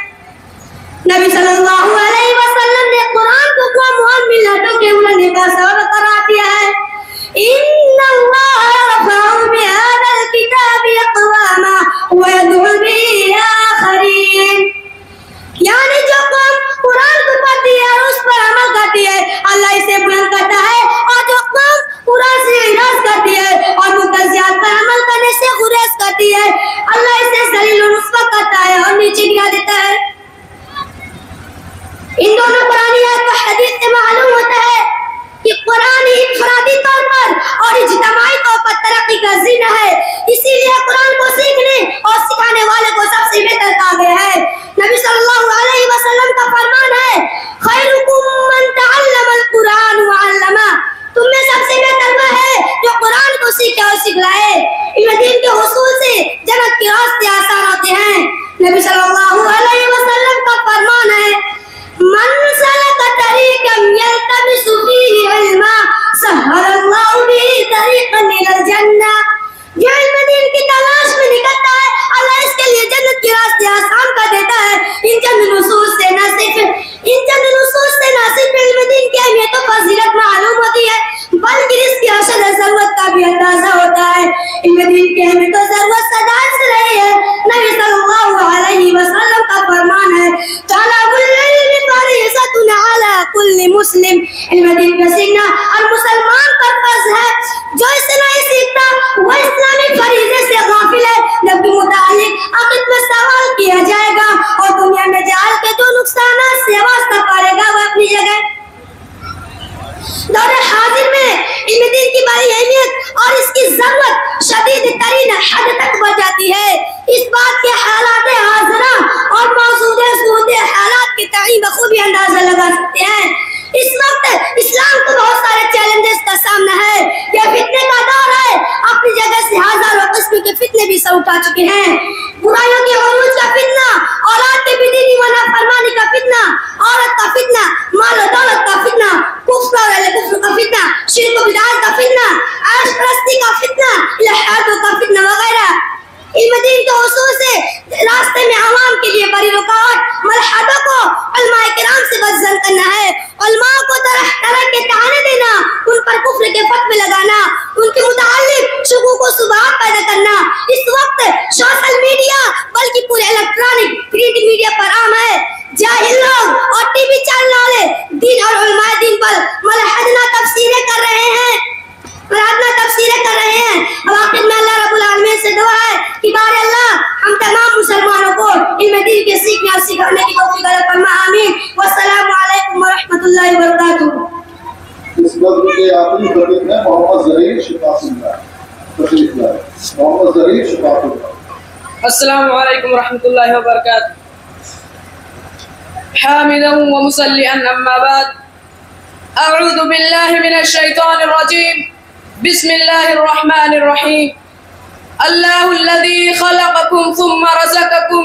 Speaker 2: नबी सल्लल्लाहु अलैहि वसल्लम ने कुरान को कौम और मिल्लतों के बुलंदी का सबब करार दिया है। इन्नल्लाह रफ़अ बिहाज़ल किताबि अक़वामा व यदउ बिही आख़रीन। यानी जो कौम कुरान को पढ़ती है और उस पर अमल करती है, अल्लाह इसे बुलंद करता है, और जो कौम कुरान से इराद करती है और मुतज़ियात पर अमल करने से गुरेज करती है, अल्लाह इसे ज़लील और रुस्वा करता है और नीचे गिरा देता है। इन दोनों कुरानी आयत व हदीस से मालूम होता है कि कुरान इनफरादी तौर पर और इज्तिमाई तौर पर तरक्की का ज़िना है। इसीलिए कुरान को सीखने और सिखाने वाले को सबसे बेहतर कहा गया है। नबी सल्लल्लाहु अलैहि वसल्लम का फरमान है, खैरुकुम मन तअल्लमल कुरान व अल्लमा। तुम में सबसे बेहतर वह है जो कुरान को सीखे और सिखलाए। इल्म दीन के हुसूल से जन्नत के रास्ते आसान होते हैं। नबी सल्लल्लाहु अलैहि वसल्लम का फरमान है, मन सलका तरीक़न यल्तमिसु फ़ीही इल्मा सहलल्लाहु बिही तरीक़न इलल जन्नह। जो इल्म दीन की तलाश में निकलता है, अल्लाह इसके लिए जन्नत के रास्ते आसान कर देता है। इन चंद नुसूस से न सिर्फ इल्म दीन की अहमियत और फजीलत मालूम होती है, बल्कि इसकी असल ज़रूरत का भी अंदाजा होता है। इल्म दीन की अहमियत और ज़रूरत सदा से रही है। नबी सल्लल्लाहु अलैहि वसल्लम का फरमान है, तलबुल इल्मी फरीज़तुन अला कुल्ली मुस्लिम। इल्म दीन का सीखना हर मुसलमान पर फर्ज है। जो इसे नहीं सीखता वो इस्लामी फरीज़े से गाफिल है। नबी मुतालिक आखिरत में सवाल किया जाएगा और दुनिया में जाल के जो नुकसान से वास्ता पालेगा वो अपनी जगह। दौर हाजिर में इल्म दीन की बड़ी अहमियत और इसकी जरूरत शदीद तरीन हद तक बढ़ जाती है। इस बात के हालात हाज़िरा और मौजूदा सूरत हालात के तईन बखूबी अंदाजा लगा सकते हैं। इस वक्त इस्लाम को बहुत सारे चैलेंजेस का सामना है। यह फितने का दौर है। अपनी जगह से हजारों किस्म के फितने भी सर उठा चुके हैं। बुराइयों के उरूज का फितना, औलाद के बिदीनी व नाफरमानी का फितना, औरत का फितना, माल और दौलत का फितना, कुफ्र और अहले कुफ्र का फितना, शिर्क व बिदअत का फितना, आश परस्ती का फितना, इल्हादों का फितना वगैरह। इल्म दीन के हुसूल से रास्ते में आवाम के लिए बड़ी रुकावट मलहदों को उलमाए किराम से बदजन करना है। उलमा को तरह तरह के ताने देना, उन पर कुफ्र के फतवे लगाना, उनके मुताल्लिक शुकूक व शुबहात पैदा करना इस वक्त सोशल मीडिया बल्कि पूरे इलेक्ट्रॉनिक प्रिंट मीडिया पर आम है। जाहिल लोग और टीवी चैनल वाले दीन और उलमाए दीन पर मलहदना तफसीरें कर रहे हैं। अब आखिर में अल्लाह रब्बुल आलमीन से दुआ है कि बारे अल्लाह हम तमाम मुसलमानों को इल्म दीन के सीखने और सिखाने की तौफीक अता फरमा। आमीन। वस्सलामु अलैकुम व रहमतुल्लाहि व बरकातुहू।
Speaker 5: इस वक्त के आखिरी खतीब में मोहम्मद जहीर शिफातुल्लाह तशरीफ लाए। मोहम्मद जहीर शिफातुल्लाह।
Speaker 6: अस्सलामु अलैकुम व रहमतुल्लाहि व बरकातुहू। हामिदन व मुसल्लियन अम्मा बाद। अऊज़ु बिल्लाहि मिनश शैतानिर रजीम। बिस्मिल्लाहिर रहमानिर रहीम। अल्लाहुल्लज़ी खलक़कुम सुम्मा रज़क़कुम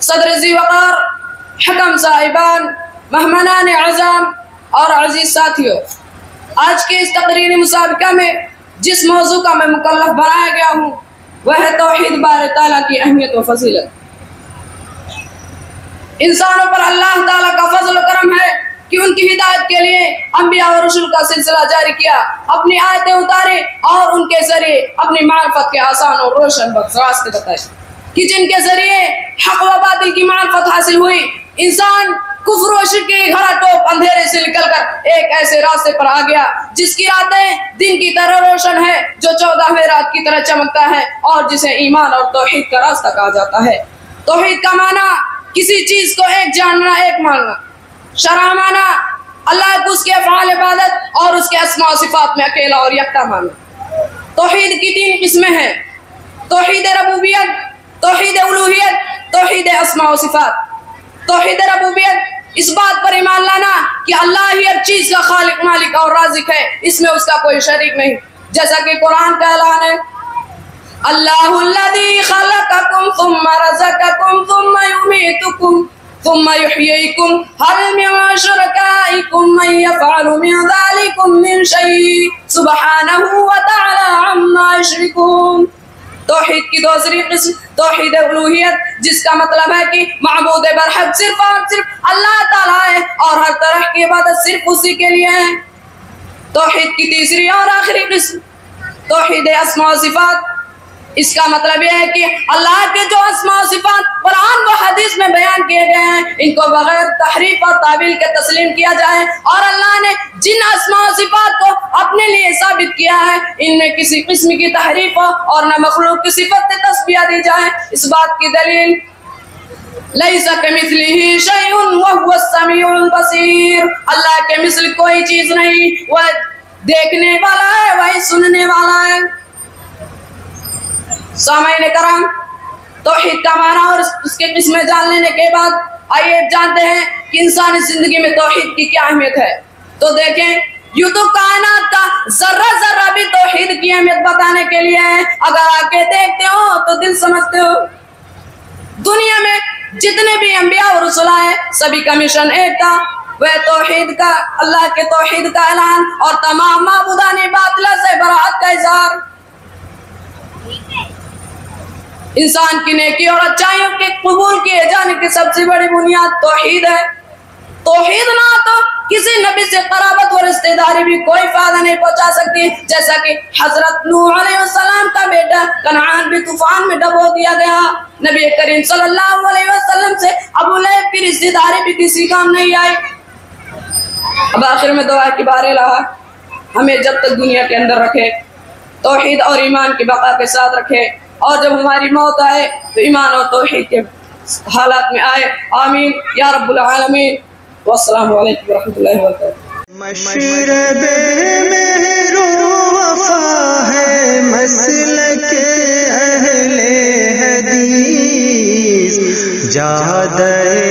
Speaker 6: सदर ज़ी वक़ार, हकम साहिबान, मेहमानान आज़ाम और अजीज साथियों, आज के इस तकरीरी मुसाबिका में जिस मौजू का मैं मुकल्लफ बनाया गया हूँ वह है तौहीद बारे ताला की अहमियत व फजीलत। इंसानों पर अल्लाह ताला का फजल करम है कि उनकी हिदायत के लिए अंबिया और रसूल का सिलसिला जारी किया, अपनी आयतें उतारे और उनके जरिए अपनी मार्फत के आसान और रोशन बख्श रास्ते बताए कि जिनके जरिए हक व बातिल की मार्फत हासिल हुई। इंसान कुफ्र व शिर्क के घड़ा टोप अंधेरे से निकलकर एक ऐसे रास्ते पर आ गया जिसकी रातें दिन की तरह रोशन है, जो 14वें रात की तरह चमकता है और जिसे ईमान और तौहीद का रास्ता कहा जाता है। तौहीद का माना किसी चीज को एक जानना, एक मानना। शरअ माना अल्लाह को उसके अफ़आल इबादत और उसके अस्मा व सिफ़ात में अकेला और यकता मानना। तौहीद की 3 किस्में हैं: तौहीद रबूबियत, तौहीद उलूहियत, तौहीद अस्मा व सिफ़ात। तौहीद रबूबियत इस बात पर ईमान लाना कि अल्लाह ही हर चीज का खालिक, मालिक और राज़िक है, इसमें उसका कोई शरीक नहीं। जैसा कि कुरान का ऐलान है, अल्लाहुल्लज़ी खलक़कुम सुम्मा रज़क़कुम सुम्मा युमीतुकुम सुम्मा युहयीकुम हल मिन शुरकाइकुम मन यफ़अलु मिन ज़ालिकुम मिन शै'इन सुब्हानहु व तआला अम्मा युश्रिकून। तौहीद की दूसरी किस्म तौहीद उलूहियत, जिसका मतलब है कि माबूद बरहक सिर्फ और सिर्फ अल्लाह ताला है और हर तरह की इबादत सिर्फ उसी के लिए है। तौहीद की तीसरी और आखिरी किस्म तौहीद अस्मा व सिफ़ात, इसका मतलब यह है कि अल्लाह के जो अस्मा व सिफ़ात कुरान व हदीस में बयान किए गए हैं, इनको बगैर तहरीफ और तावील के तस्लीम किया जाए और अल्लाह ने जिन अस्मा व सिफ़ात को अपने लिए साबित किया है, इनमें किसी किस्म की तहरीफ और न मखलूक की सिफत से तस्बिया दी जाए। इस बात की दलील लैसा कमिस्लिही शैउन व हुवस समीउल बसीर, अल्लाह के मिसल कोई चीज नहीं, वह देखने वाला है, वही सुनने वाला है। सामईन कराम, तौहीद का माना और उसके किस्में जान लेने के बाद आइए जानते हैं कि इंसानी जिंदगी में तौहीद की क्या अहमियत है। तो देखें, यूं तो कायनात का जर्रा जर्रा भी तौहीद की अहमियत बताने के लिए है। अगर आके देखते हो तो दिल समझते हो। दुनिया में जितने भी अंबिया और रसूल आए, सभी का मिशन एक था, वह तौहीद का, अल्लाह के तौहीद का ऐलान और तमाम माबूदानी बातिल से बराअत का इज़हार। इंसान की नेकी और अच्छाइयों के कबूल किए जाने की सबसे बड़ी बुनियाद तौहीद है। तौहीद ना तो किसी नबी से क़राबत और रिश्तेदारी भी कोई फायदा नहीं पहुंचा सकती। जैसा कि हजरत नूह अलैहिस्सलाम का बेटा कनान भी तूफान में डबो दिया गया, नबी करीम सल्लल्लाहु अलैहि वसल्लम से अबू लहब की रिश्तेदारी भी किसी काम नहीं आई। अब आखिर में दुआ की बारे रहा, हमें जब तक दुनिया के अंदर रखे, तौहीद और ईमान की बका के साथ रखे, और जब हमारी मौत आए तो ईमान और तौहीद के हालात में आए। आमीन या रब्बुल आलमीन। वस्सलामु अलैकुम रहमतुल्लाहि व बरकातहू।
Speaker 7: मशरबे मेहरो वफा है मसलके अहले हदीस, जादे